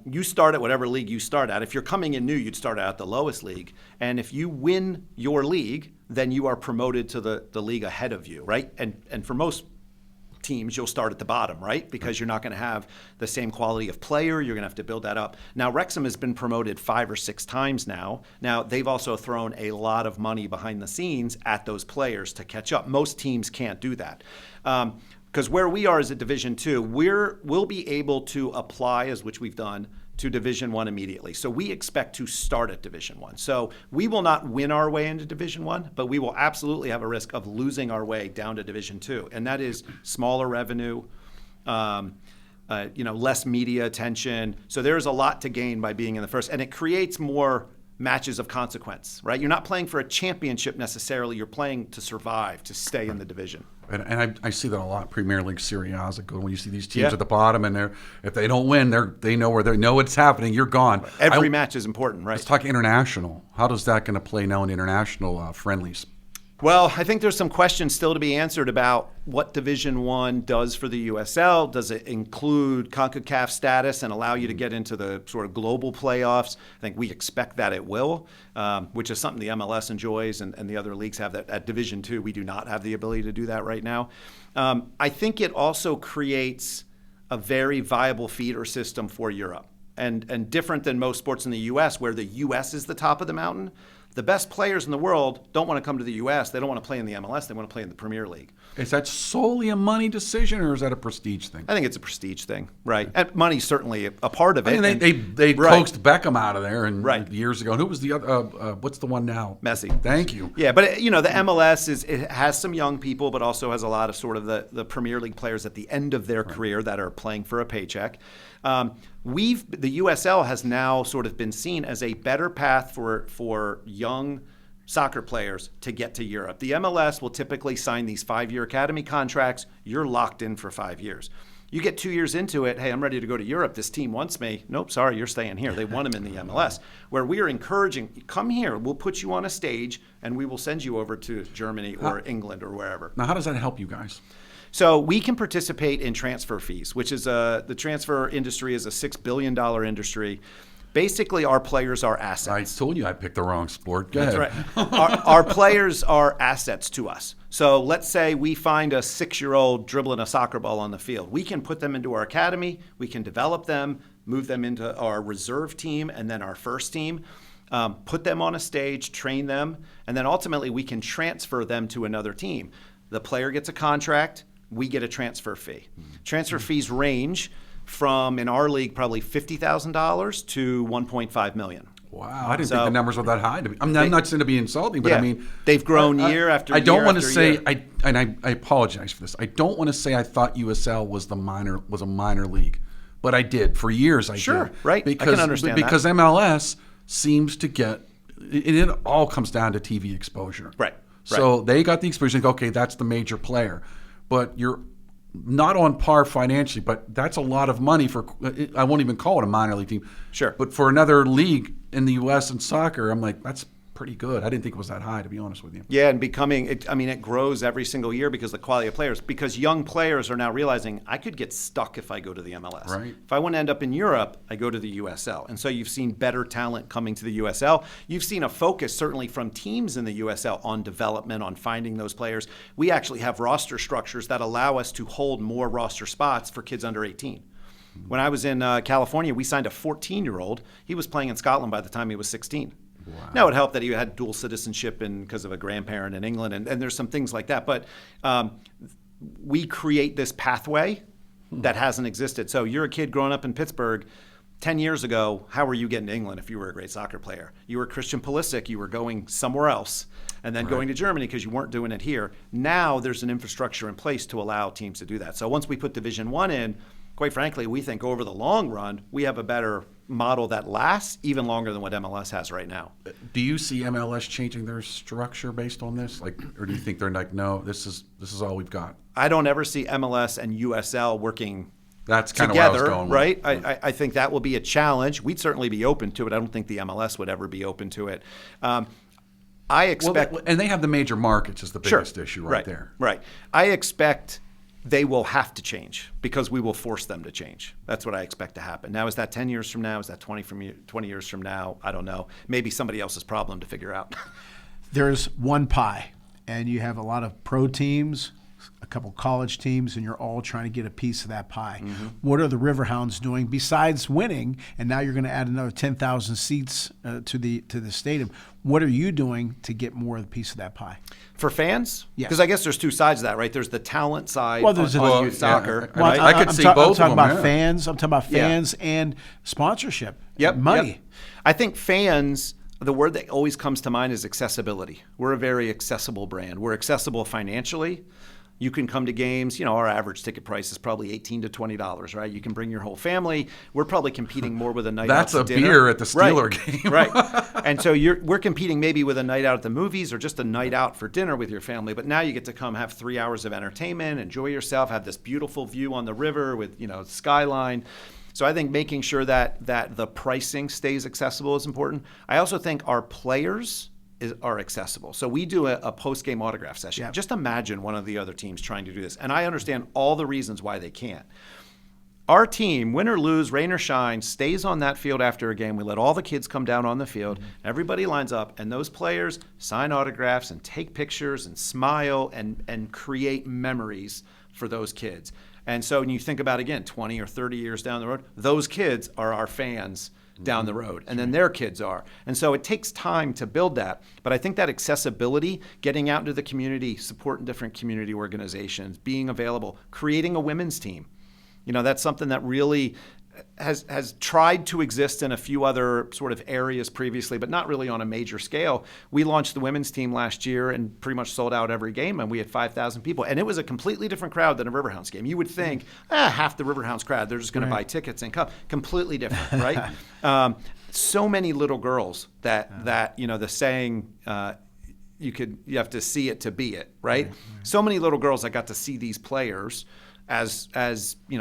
You start at whatever league you start at. If you're coming in new, you'd start at the lowest league. And if you win your league, then you are promoted to the league ahead of you, right? And for most teams, you'll start at the bottom, right? Because you're not going to have the same quality of player. You're going to have to build that up. Now, Wrexham has been promoted 5 or 6 times now. Now, they've also thrown a lot of money behind the scenes at those players to catch up. Most teams can't do that. Because where we are is at Division II, we'll be able to apply, as which we've done, to Division I immediately. So we expect to start at Division I. So we will not win our way into Division I, but we will absolutely have a risk of losing our way down to Division II. And that is smaller revenue, less media attention. So there's a lot to gain by being in the first. And it creates more matches of consequence, right? You're not playing for a championship necessarily. You're playing to survive, to stay in the division. And I see that a lot. Premier League, Serie A is good when you see these teams at the bottom, and if they don't win, they know what's happening. You're gone. Every match is important, right? Let's talk international. How does that going to play now in international friendlies? Well, I think there's some questions still to be answered about what Division I does for the USL. Does it include CONCACAF status and allow you to get into the sort of global playoffs? I think we expect that it will, which is something the MLS enjoys and the other leagues have. That at Division II, we do not have the ability to do that right now. I think it also creates a very viable feeder system for Europe. And different than most sports in the U.S., where the U.S. is the top of the mountain, the best players in the world don't want to come to the U.S. They don't want to play in the MLS. They want to play in the Premier League. Is that solely a money decision, or is that a prestige thing? I think it's a prestige thing, right? And money's certainly a part of it. I mean, they coaxed Beckham out of there years ago. And who was the other? What's the one now? Messi. Thank you. Yeah, but the MLS it has some young people, but also has a lot of sort of the Premier League players at the end of their career that are playing for a paycheck. The USL has now sort of been seen as a better path for young soccer players to get to Europe. The MLS will typically sign these 5-year academy contracts. You're locked in for 5 years. You get 2 years into it, hey, I'm ready to go to Europe. This team wants me. Nope, sorry, you're staying here. They want him in the MLS. Where we are encouraging, come here, we'll put you on a stage, and we will send you over to Germany or England or wherever. Now, how does that help you guys? So we can participate in transfer fees, which is the transfer industry is a $6 billion industry. Basically, our players are assets. I told you I picked the wrong sport. Go ahead. That's right. Our players are assets to us. So let's say we find a 6-year-old dribbling a soccer ball on the field. We can put them into our academy. We can develop them, move them into our reserve team and then our first team, put them on a stage, train them, and then ultimately we can transfer them to another team. The player gets a contract. We get a transfer fee. Transfer fees range from, in our league, probably $50,000 to $1.5 million. Wow, I didn't think the numbers were that high. I'm not saying to be insulting, but I mean, they've grown year after year. I don't want to say, I apologize for this. I don't want to say I thought USL was a minor league, but I did for years. I did. Right? Because, I can understand because MLS seems to get it all comes down to TV exposure. Right. So they got the exposure. Okay, that's the major player, but you're not on par financially, but that's a lot of money for, I won't even call it a minor league team. Sure. But for another league in the U.S. in soccer, I'm like, that's pretty good. I didn't think it was that high, to be honest with you. Yeah, and it grows every single year because of the quality of players. Because young players are now realizing I could get stuck if I go to the MLS. Right. If I want to end up in Europe, I go to the USL. And so you've seen better talent coming to the USL. You've seen a focus, certainly from teams in the USL, on development, on finding those players. We actually have roster structures that allow us to hold more roster spots for kids under 18. When I was in California, we signed a 14-year-old. He was playing in Scotland by the time he was 16. Wow. Now, it helped that he had dual citizenship because of a grandparent in England, and there's some things like that. But we create this pathway that hasn't existed. So you're a kid growing up in Pittsburgh. 10 years ago, how were you getting to England if you were a great soccer player? You were Christian Pulisic. You were going somewhere else and then going to Germany because you weren't doing it here. Now there's an infrastructure in place to allow teams to do that. So once we put Division I in, quite frankly, we think over the long run, we have a better model that lasts even longer than what MLS has right now. Do you see MLS changing their structure based on this? Or do you think they're like, no, this is all we've got? I don't ever see MLS and USL working That's kind together, of where I was going. Right? I think that will be a challenge. We'd certainly be open to it. I don't think the MLS would ever be open to it. I expect... and they have the major markets is the biggest issue right there. Right. I expect they will have to change because we will force them to change. That's what I expect to happen. Now, is that 10 years from now? Is that 20 years from now? I don't know. Maybe somebody else's problem to figure out. There's one pie, and you have a lot of pro teams, a couple college teams, and you're all trying to get a piece of that pie. Mm-hmm. What are the Riverhounds doing besides winning? And now you're going to add another 10,000 seats to the stadium. What are you doing to get more of the piece of that pie? For fans? Yes. Because I guess there's two sides of that, right? There's the talent side there's on youth soccer. Yeah, right? I could see both I'm talking of them, about yeah. fans. I'm talking about fans and sponsorship. Money. Yep. I think fans, the word that always comes to mind is accessibility. We're a very accessible brand. We're accessible financially. You can come to games. Our average ticket price is probably $18 to $20, right? You can bring your whole family. We're probably competing more with a night out to dinner. That's a beer at the Steeler game. Right. And so we're competing maybe with a night out at the movies or just a night out for dinner with your family. But now you get to come have 3 hours of entertainment, enjoy yourself, have this beautiful view on the river with, skyline. So I think making sure that the pricing stays accessible is important. I also think our players are accessible. So we do a post-game autograph session. Yeah. Just imagine one of the other teams trying to do this. And I understand all the reasons why they can't. Our team, win or lose, rain or shine, stays on that field after a game. We let all the kids come down on the field. Mm-hmm. Everybody lines up, and those players sign autographs and take pictures and smile and create memories for those kids. And so when you think about, again, 20 or 30 years down the road, those kids are our fans down the road, and then their kids are. And so it takes time to build that. But I think that accessibility, getting out into the community, supporting different community organizations, being available, creating a women's team, that's something that really has tried to exist in a few other sort of areas previously, but not really on a major scale. We launched the women's team last year and pretty much sold out every game, and we had 5,000 people. And it was a completely different crowd than a Riverhounds game. You would think, half the Riverhounds crowd, they're just going to buy tickets and come. Completely different, right? So many little girls that the saying, you have to see it to be it, right? So many little girls that got to see these players as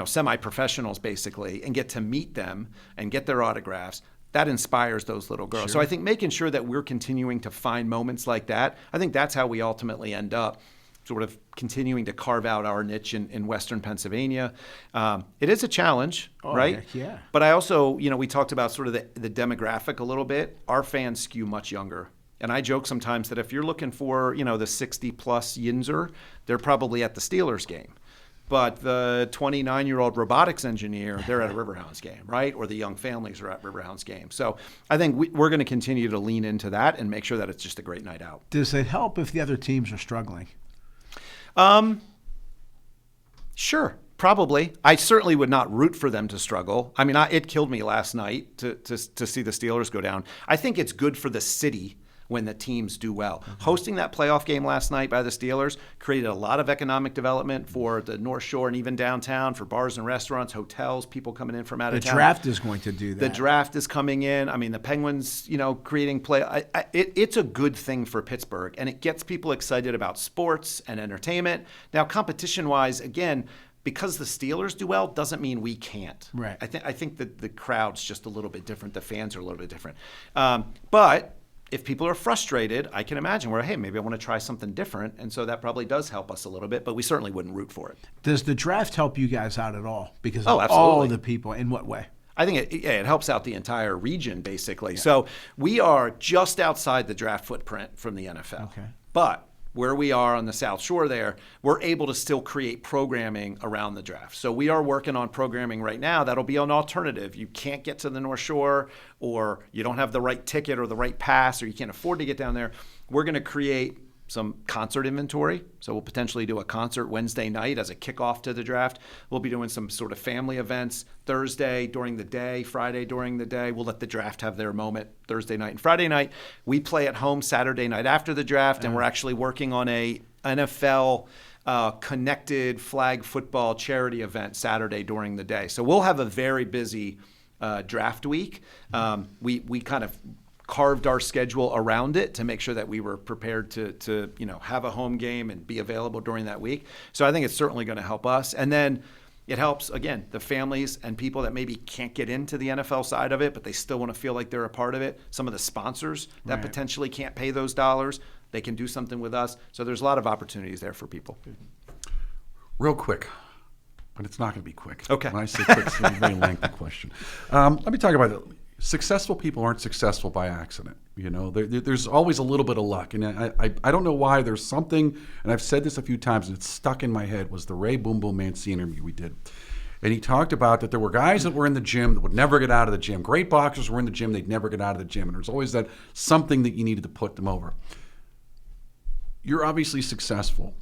semi-professionals basically, and get to meet them and get their autographs. That inspires those little girls. Sure. So I think making sure that we're continuing to find moments like that, I think that's how we ultimately end up sort of continuing to carve out our niche in Western Pennsylvania. It is a challenge, right? Heck yeah. But I also, we talked about sort of the demographic a little bit. Our fans skew much younger. And I joke sometimes that if you're looking for, the 60-plus Yinzer, they're probably at the Steelers game. But the 29-year-old robotics engineer, they're at a Riverhounds game, right? Or the young families are at Riverhounds game. So I think we're going to continue to lean into that and make sure that it's just a great night out. Does it help if the other teams are struggling? Sure, probably. I certainly would not root for them to struggle. I mean, it killed me last night to see the Steelers go down. I think it's good for the city when the teams do well. Mm-hmm. Hosting that playoff game last night by the Steelers created a lot of economic development for the North Shore and even downtown, for bars and restaurants, hotels, people coming in from out of town. The draft is going to do that. The draft is coming in. I mean, the Penguins, creating play. It's a good thing for Pittsburgh, and it gets people excited about sports and entertainment. Now, competition-wise, again, because the Steelers do well doesn't mean we can't. Right. I think that the crowd's just a little bit different. The fans are a little bit different. But if people are frustrated, I can imagine where, hey, maybe I want to try something different. And so that probably does help us a little bit, but we certainly wouldn't root for it. Does the draft help you guys out at all? Because Oh, of absolutely. all the people, in what way? I think it helps out the entire region, basically. So we are just outside the draft footprint from the NFL. Okay. But where we are on the South Shore there, we're able to still create programming around the draft. So we are working on programming right now that'll be an alternative. You can't get to the North Shore, or you don't have the right ticket or the right pass, or you can't afford to get down there. We're going to create some concert inventory. So we'll potentially do a concert Wednesday night as a kickoff to the draft. We'll be doing some sort of family events Thursday during the day, Friday during the day. We'll let the draft have their moment Thursday night and Friday night. We play at home Saturday night after the draft, and we're actually working on a NFL connected flag football charity event Saturday during the day. So we'll have a very busy draft week. We kind of carved our schedule around it to make sure that we were prepared to have a home game and be available during that week. So I think it's certainly going to help us. And then it helps, again, the families and people that maybe can't get into the NFL side of it, but they still want to feel like they're a part of it. Some of the sponsors that potentially can't pay those dollars, they can do something with us. So there's a lot of opportunities there for people. Real quick, but it's not going to be quick. Okay. When I say quick, it's a very lengthy question. Let me talk about it. Successful people aren't successful by accident. There's always a little bit of luck. And I don't know why. There's something, and I've said this a few times, and it's stuck in my head, was the Ray Boom Boom Mancini interview we did. And he talked about that there were guys that were in the gym that would never get out of the gym. Great boxers were in the gym, they'd never get out of the gym. And there's always that something that you needed to put them over. You're obviously successful.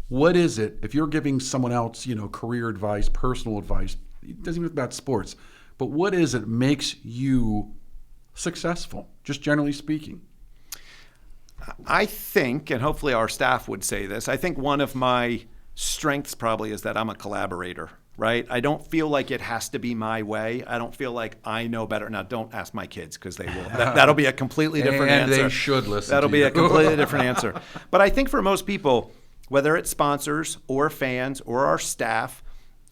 What is it, if you're giving someone else, career advice, personal advice, it doesn't even about sports, but what is it makes you successful, just generally speaking? I think, and hopefully our staff would say this, I think one of my strengths probably is that I'm a collaborator, right? I don't feel like it has to be my way. I don't feel like I know better. Now, don't ask my kids, because they will. That'll be a completely different answer. And they should listen That'll to be you. a completely different answer. But I think for most people, whether it's sponsors or fans or our staff,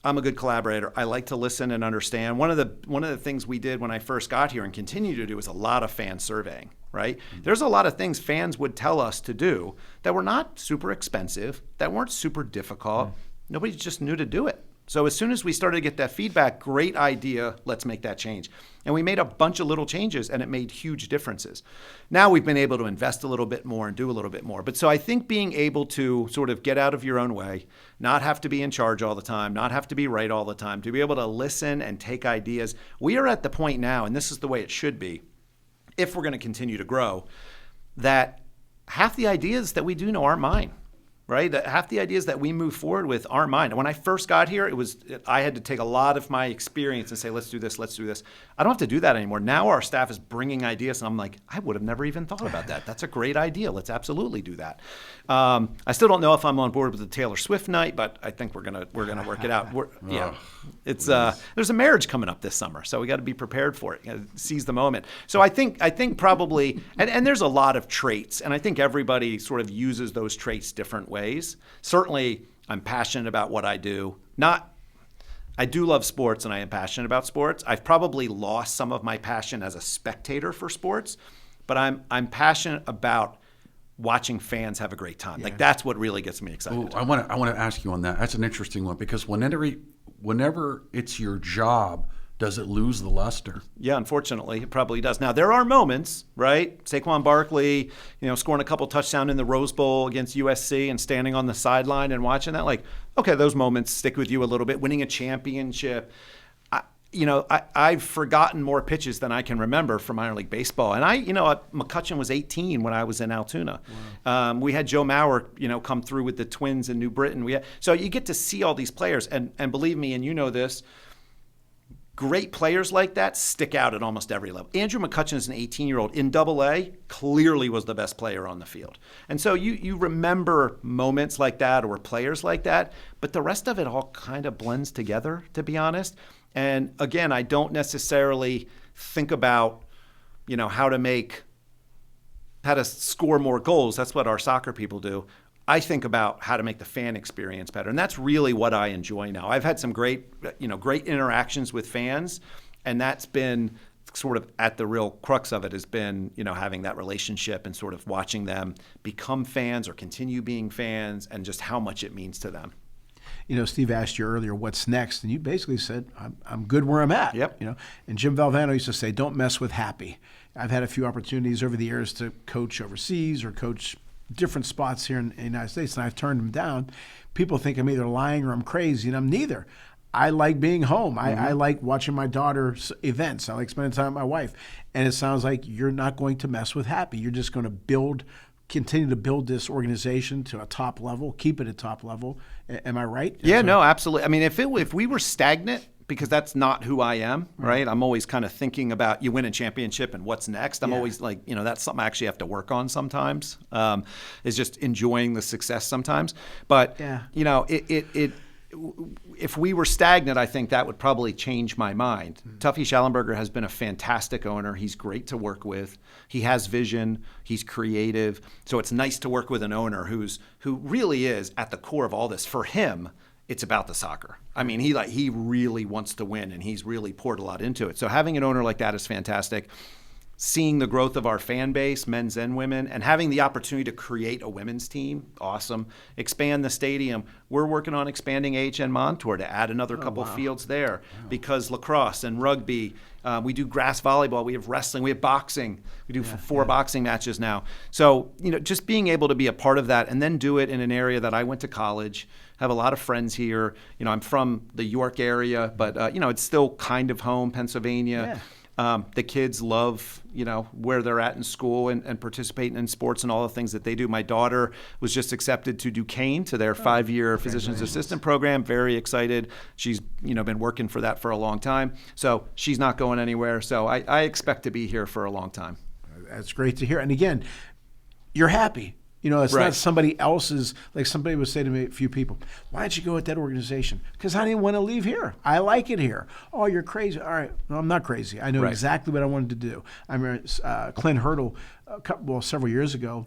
I'm a good collaborator. I like to listen and understand. One of the things we did when I first got here and continue to do is a lot of fan surveying, right? There's a lot of things fans would tell us to do that were not super expensive, that weren't super difficult. Nobody just knew to do it. So as soon as we started to get that feedback, great idea, let's make that change. And we made a bunch of little changes, and it made huge differences. Now we've been able to invest a little bit more and do a little bit more. But so I think being able to sort of get out of your own way, not have to be in charge all the time, not have to be right all the time, to be able to listen and take ideas. We are at the point now, and this is the way it should be, if we're going to continue to grow, that half the ideas that we do know aren't mine. Right? That half the ideas that we move forward with aren't mine. And when I first got here, I had to take a lot of my experience and say, let's do this, let's do this. I don't have to do that anymore. Now our staff is bringing ideas, and I'm like, I would have never even thought about that. That's a great idea. Let's absolutely do that. I still don't know if I'm on board with the Taylor Swift night, but I think we're gonna work it out. It's there's a marriage coming up this summer, so we got to be prepared for it. You gotta seize the moment. So I think probably, and there's a lot of traits, and I think everybody sort of uses those traits different ways. Certainly, I'm passionate about what I do. I do love sports, and I am passionate about sports. I've probably lost some of my passion as a spectator for sports, but I'm passionate about watching fans have a great time. Like, that's what really gets me excited. I want to ask you on that. That's an interesting one, because whenever it's your job, does it lose the luster? Yeah, unfortunately, it probably does. Now, there are moments, right? Saquon Barkley, scoring a couple touchdowns in the Rose Bowl against USC and standing on the sideline and watching that. Like, okay, those moments stick with you a little bit. Winning a championship. I've forgotten more pitches than I can remember from minor league baseball. And McCutchen was 18 when I was in Altoona. Wow. We had Joe Mauer, come through with the Twins in New Britain. So you get to see all these players. And believe me, and you know this, great players like that stick out at almost every level. Andrew McCutchen is an 18-year-old in Double-A, clearly was the best player on the field. And so you remember moments like that or players like that, but the rest of it all kind of blends together, to be honest. And again, I don't necessarily think about, how to score more goals. That's what our soccer people do. I think about how to make the fan experience better. And that's really what I enjoy now. I've had some great interactions with fans, and that's been sort of at the real crux of it has been, having that relationship and sort of watching them become fans or continue being fans and just how much it means to them. Steve asked you earlier, what's next? And you basically said, I'm good where I'm at. Yep. And Jim Valvano used to say, don't mess with happy. I've had a few opportunities over the years to coach overseas or coach different spots here in the United States, and I've turned them down. People think I'm either lying or I'm crazy, and I'm neither. I like being home. I like watching my daughter's events. I like spending time with my wife. And it sounds like you're not going to mess with happy. You're just going to continue to build this organization to a top level, keep it at top level. Am I right? Yeah, no, absolutely. I mean, if we were stagnant, because that's not who I am, right? I'm always kind of thinking about you win a championship and what's next. I'm always like, that's something I actually have to work on sometimes, is just enjoying the success sometimes. But, if we were stagnant, I think that would probably change my mind. Tuffy Schallenberger has been a fantastic owner. He's great to work with. He has vision. He's creative. So it's nice to work with an owner who really is at the core of all this. For him, it's about the soccer. I mean, he really wants to win, and he's really poured a lot into it. So having an owner like that is fantastic. Seeing the growth of our fan base, men's and women, and having the opportunity to create a women's team, awesome. Expand the stadium. We're working on expanding AHN Montour to add another couple fields there because lacrosse and rugby, we do grass volleyball, we have wrestling, we have boxing. We do four boxing matches now. So, just being able to be a part of that and then do it in an area that I went to college, have a lot of friends here. I'm from the York area, but, it's still kind of home, Pennsylvania. Yeah. The kids love, where they're at in school and participating in sports and all the things that they do. My daughter was just accepted to Duquesne to their 5-year physician's assistant program. Very excited. She's, been working for that for a long time. So she's not going anywhere. So I expect to be here for a long time. That's great to hear. And again, you're happy. It's not somebody else's, like somebody would say to me, a few people, why don't you go with that organization? Because I didn't want to leave here. I like it here. Oh, you're crazy. All right. No, I'm not crazy. I know exactly what I wanted to do. I remember Clint Hurdle, several years ago,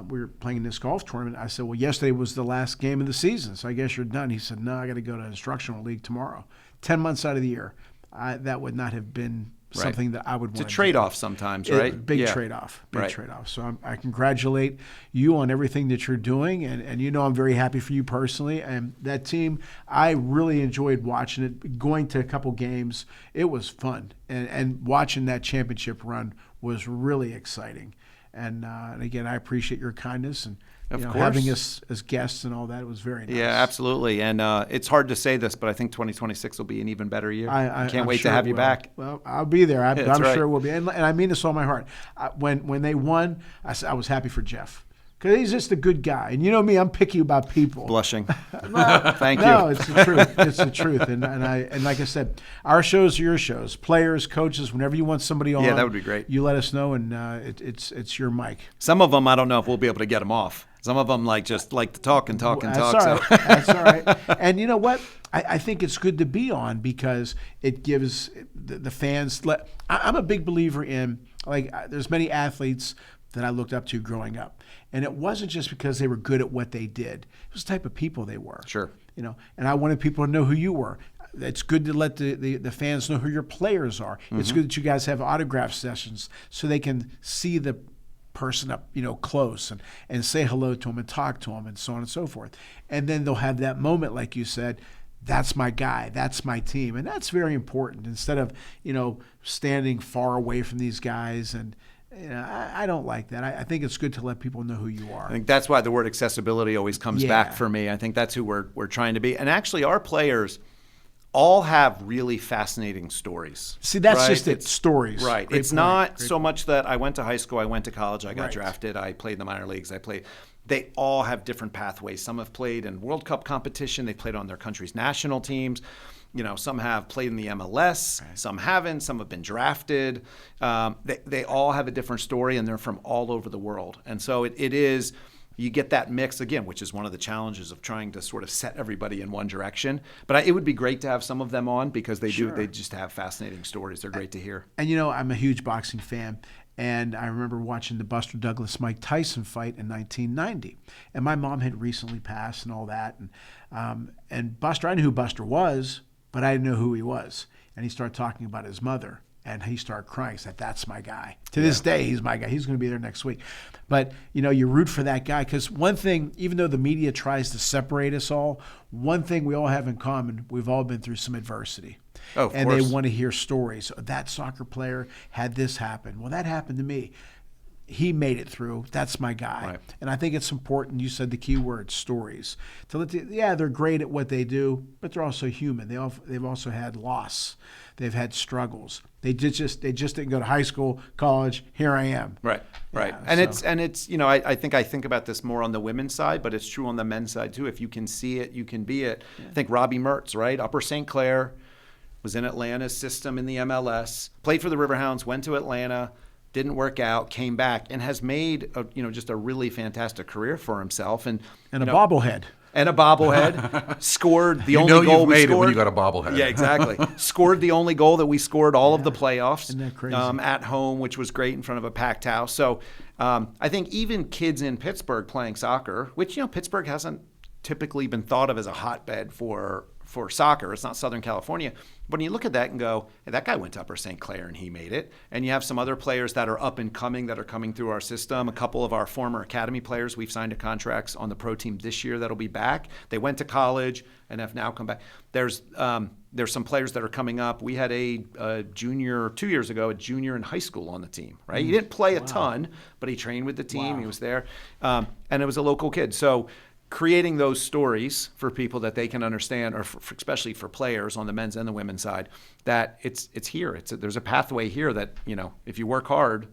we were playing in this golf tournament. I said, well, yesterday was the last game of the season, so I guess you're done. He said, no, I got to go to instructional league tomorrow. 10 months out of the year. That would not have been something that I would want. It's a trade-off sometimes, right? Big trade-off. Trade-off. So I congratulate you on everything that you're doing, and I'm very happy for you personally. And that team, I really enjoyed watching it, going to a couple games. It was fun, and watching that championship run was really exciting. And again, I appreciate your kindness and having us as guests and all that. It was very nice. Yeah, absolutely. And it's hard to say this, but I think 2026 will be an even better year. I can't wait to have you back. Well, I'll be there. I'm sure it will be. And I mean this all my heart. When they won, I was happy for Jeff. Because he's just a good guy. And you know me, I'm picky about people. Blushing. Thank you. No, it's the truth. It's the truth. And like I said, our shows are your shows. Players, coaches, whenever you want somebody on. Yeah, that would be great. You let us know, and it's your mic. Some of them, I don't know if we'll be able to get them off. Some of them just like to talk and talk and talk. All right. That's all right. And you know what? I think it's good to be on because it gives the fans. I'm a big believer in, there's many athletes that I looked up to growing up. And it wasn't just because they were good at what they did. It was the type of people they were. Sure. And I wanted people to know who you were. It's good to let the fans know who your players are. Mm-hmm. It's good that you guys have autograph sessions so they can see the person up, close and say hello to them and talk to them and so on and so forth. And then they'll have that moment, like you said, that's my guy, that's my team. And that's very important instead of, standing far away from these guys. And I don't like that. I think it's good to let people know who you are. I think that's why the word accessibility always comes back for me. I think that's who we're trying to be. And actually, our players all have really fascinating stories. See, that's just it. Stories. Right. It's not so much that I went to high school, I went to college, I got drafted, I played in the minor leagues, They all have different pathways. Some have played in World Cup competition. They played on their country's national teams. Some have played in the MLS. Some haven't. Some have been drafted. They all have a different story, and they're from all over the world. And so it is, you get that mix again, which is one of the challenges of trying to sort of set everybody in one direction. But it would be great to have some of them on because they just have fascinating stories. They're great to hear. And I'm a huge boxing fan. And I remember watching the Buster Douglas-Mike Tyson fight in 1990. And my mom had recently passed and all that. And Buster, I knew who Buster was, but I didn't know who he was. And he started talking about his mother. And he started crying. He said, that's my guy. To this day, he's my guy. He's going to be there next week. But, you root for that guy because one thing, even though the media tries to separate us all, one thing we all have in common, we've all been through some adversity. Oh, of and course. they want to hear stories. That soccer player had this happen. Well, that happened to me. He made it through. That's my guy. Right. And I think it's important, you said the key word, stories. They're great at what they do, but they're also human. They've also had loss. They've had struggles. They just didn't go to high school, college. Here I am. Right. Yeah, And it's I think about this more on the women's side, but it's true on the men's side too. If you can see it, you can be it. Yeah. I think Robbie Mertz, right? Upper St. Clair, was in Atlanta's system in the MLS, played for the Riverhounds, went to Atlanta, didn't work out, came back, and has made just a really fantastic career for himself. And a bobblehead. And a bobblehead. Scored the only goal you've we made scored. it when you got a bobblehead. Yeah, exactly. Scored the only goal that we scored all of the playoffs. Isn't that crazy? At home, which was great in front of a packed house. So I think even kids in Pittsburgh playing soccer, which Pittsburgh hasn't typically been thought of as a hotbed for soccer. It's not Southern California. But when you look at that and go, hey, that guy went to Upper St. Clair and he made it. And you have some other players that are up and coming that are coming through our system. A couple of our former academy players, we've signed to contracts on the pro team this year that'll be back. They went to college and have now come back. There's some players that are coming up. We had a junior 2 years ago, a junior in high school on the team, right? He didn't play a ton, but he trained with the team. Wow. He was there. And it was a local kid. So creating those stories for people that they can understand, or especially for players on the men's and the women's side, that it's here. There's a pathway here that if you work hard,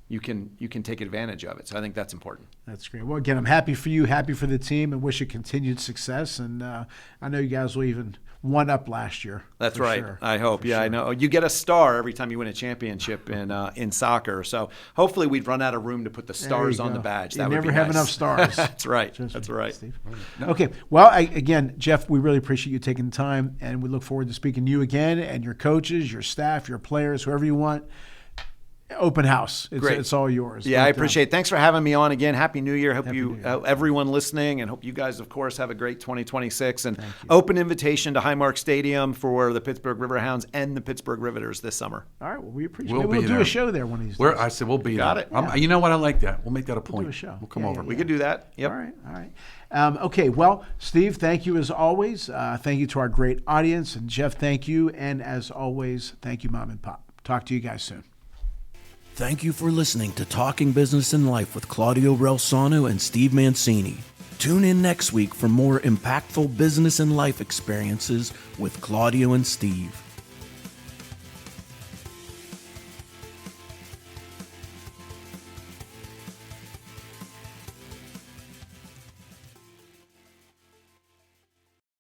you can take advantage of it. So I think that's important. That's great. Well, again, I'm happy for you, happy for the team, and wish you continued success. And I know you guys will even one up last year. That's right. Sure. I hope. Yeah, sure. I know. You get a star every time you win a championship in soccer. So hopefully we'd run out of room to put the stars on the badge. You never have enough stars. That's right. That's right. Steve. Okay. Well, again, Jeff, we really appreciate you taking the time, and we look forward to speaking to you again and your coaches, your staff, your players, whoever you want. Open house. It's all yours. Yeah, I appreciate it. Thanks for having me on again. Happy New Year. Hope everyone listening, and hope you guys, of course, have a great 2026. And open invitation to Highmark Stadium for the Pittsburgh Riverhounds and the Pittsburgh Riveters this summer. All right. Well, we appreciate it. We'll do a show there one of these days. I said we'll be Got there. it. Yeah. You know what? I like that. We'll make that a point. We'll do a show. We'll come over. We could do that. Yep. All right. Okay. Well, Steve, thank you as always. Thank you to our great audience. And Jeff, thank you. And as always, thank you, Mom and Pop. Talk to you guys soon. Thank you for listening to Talking Business and Life with Claudio Relsano and Steve Mancini. Tune in next week for more impactful business and life experiences with Claudio and Steve.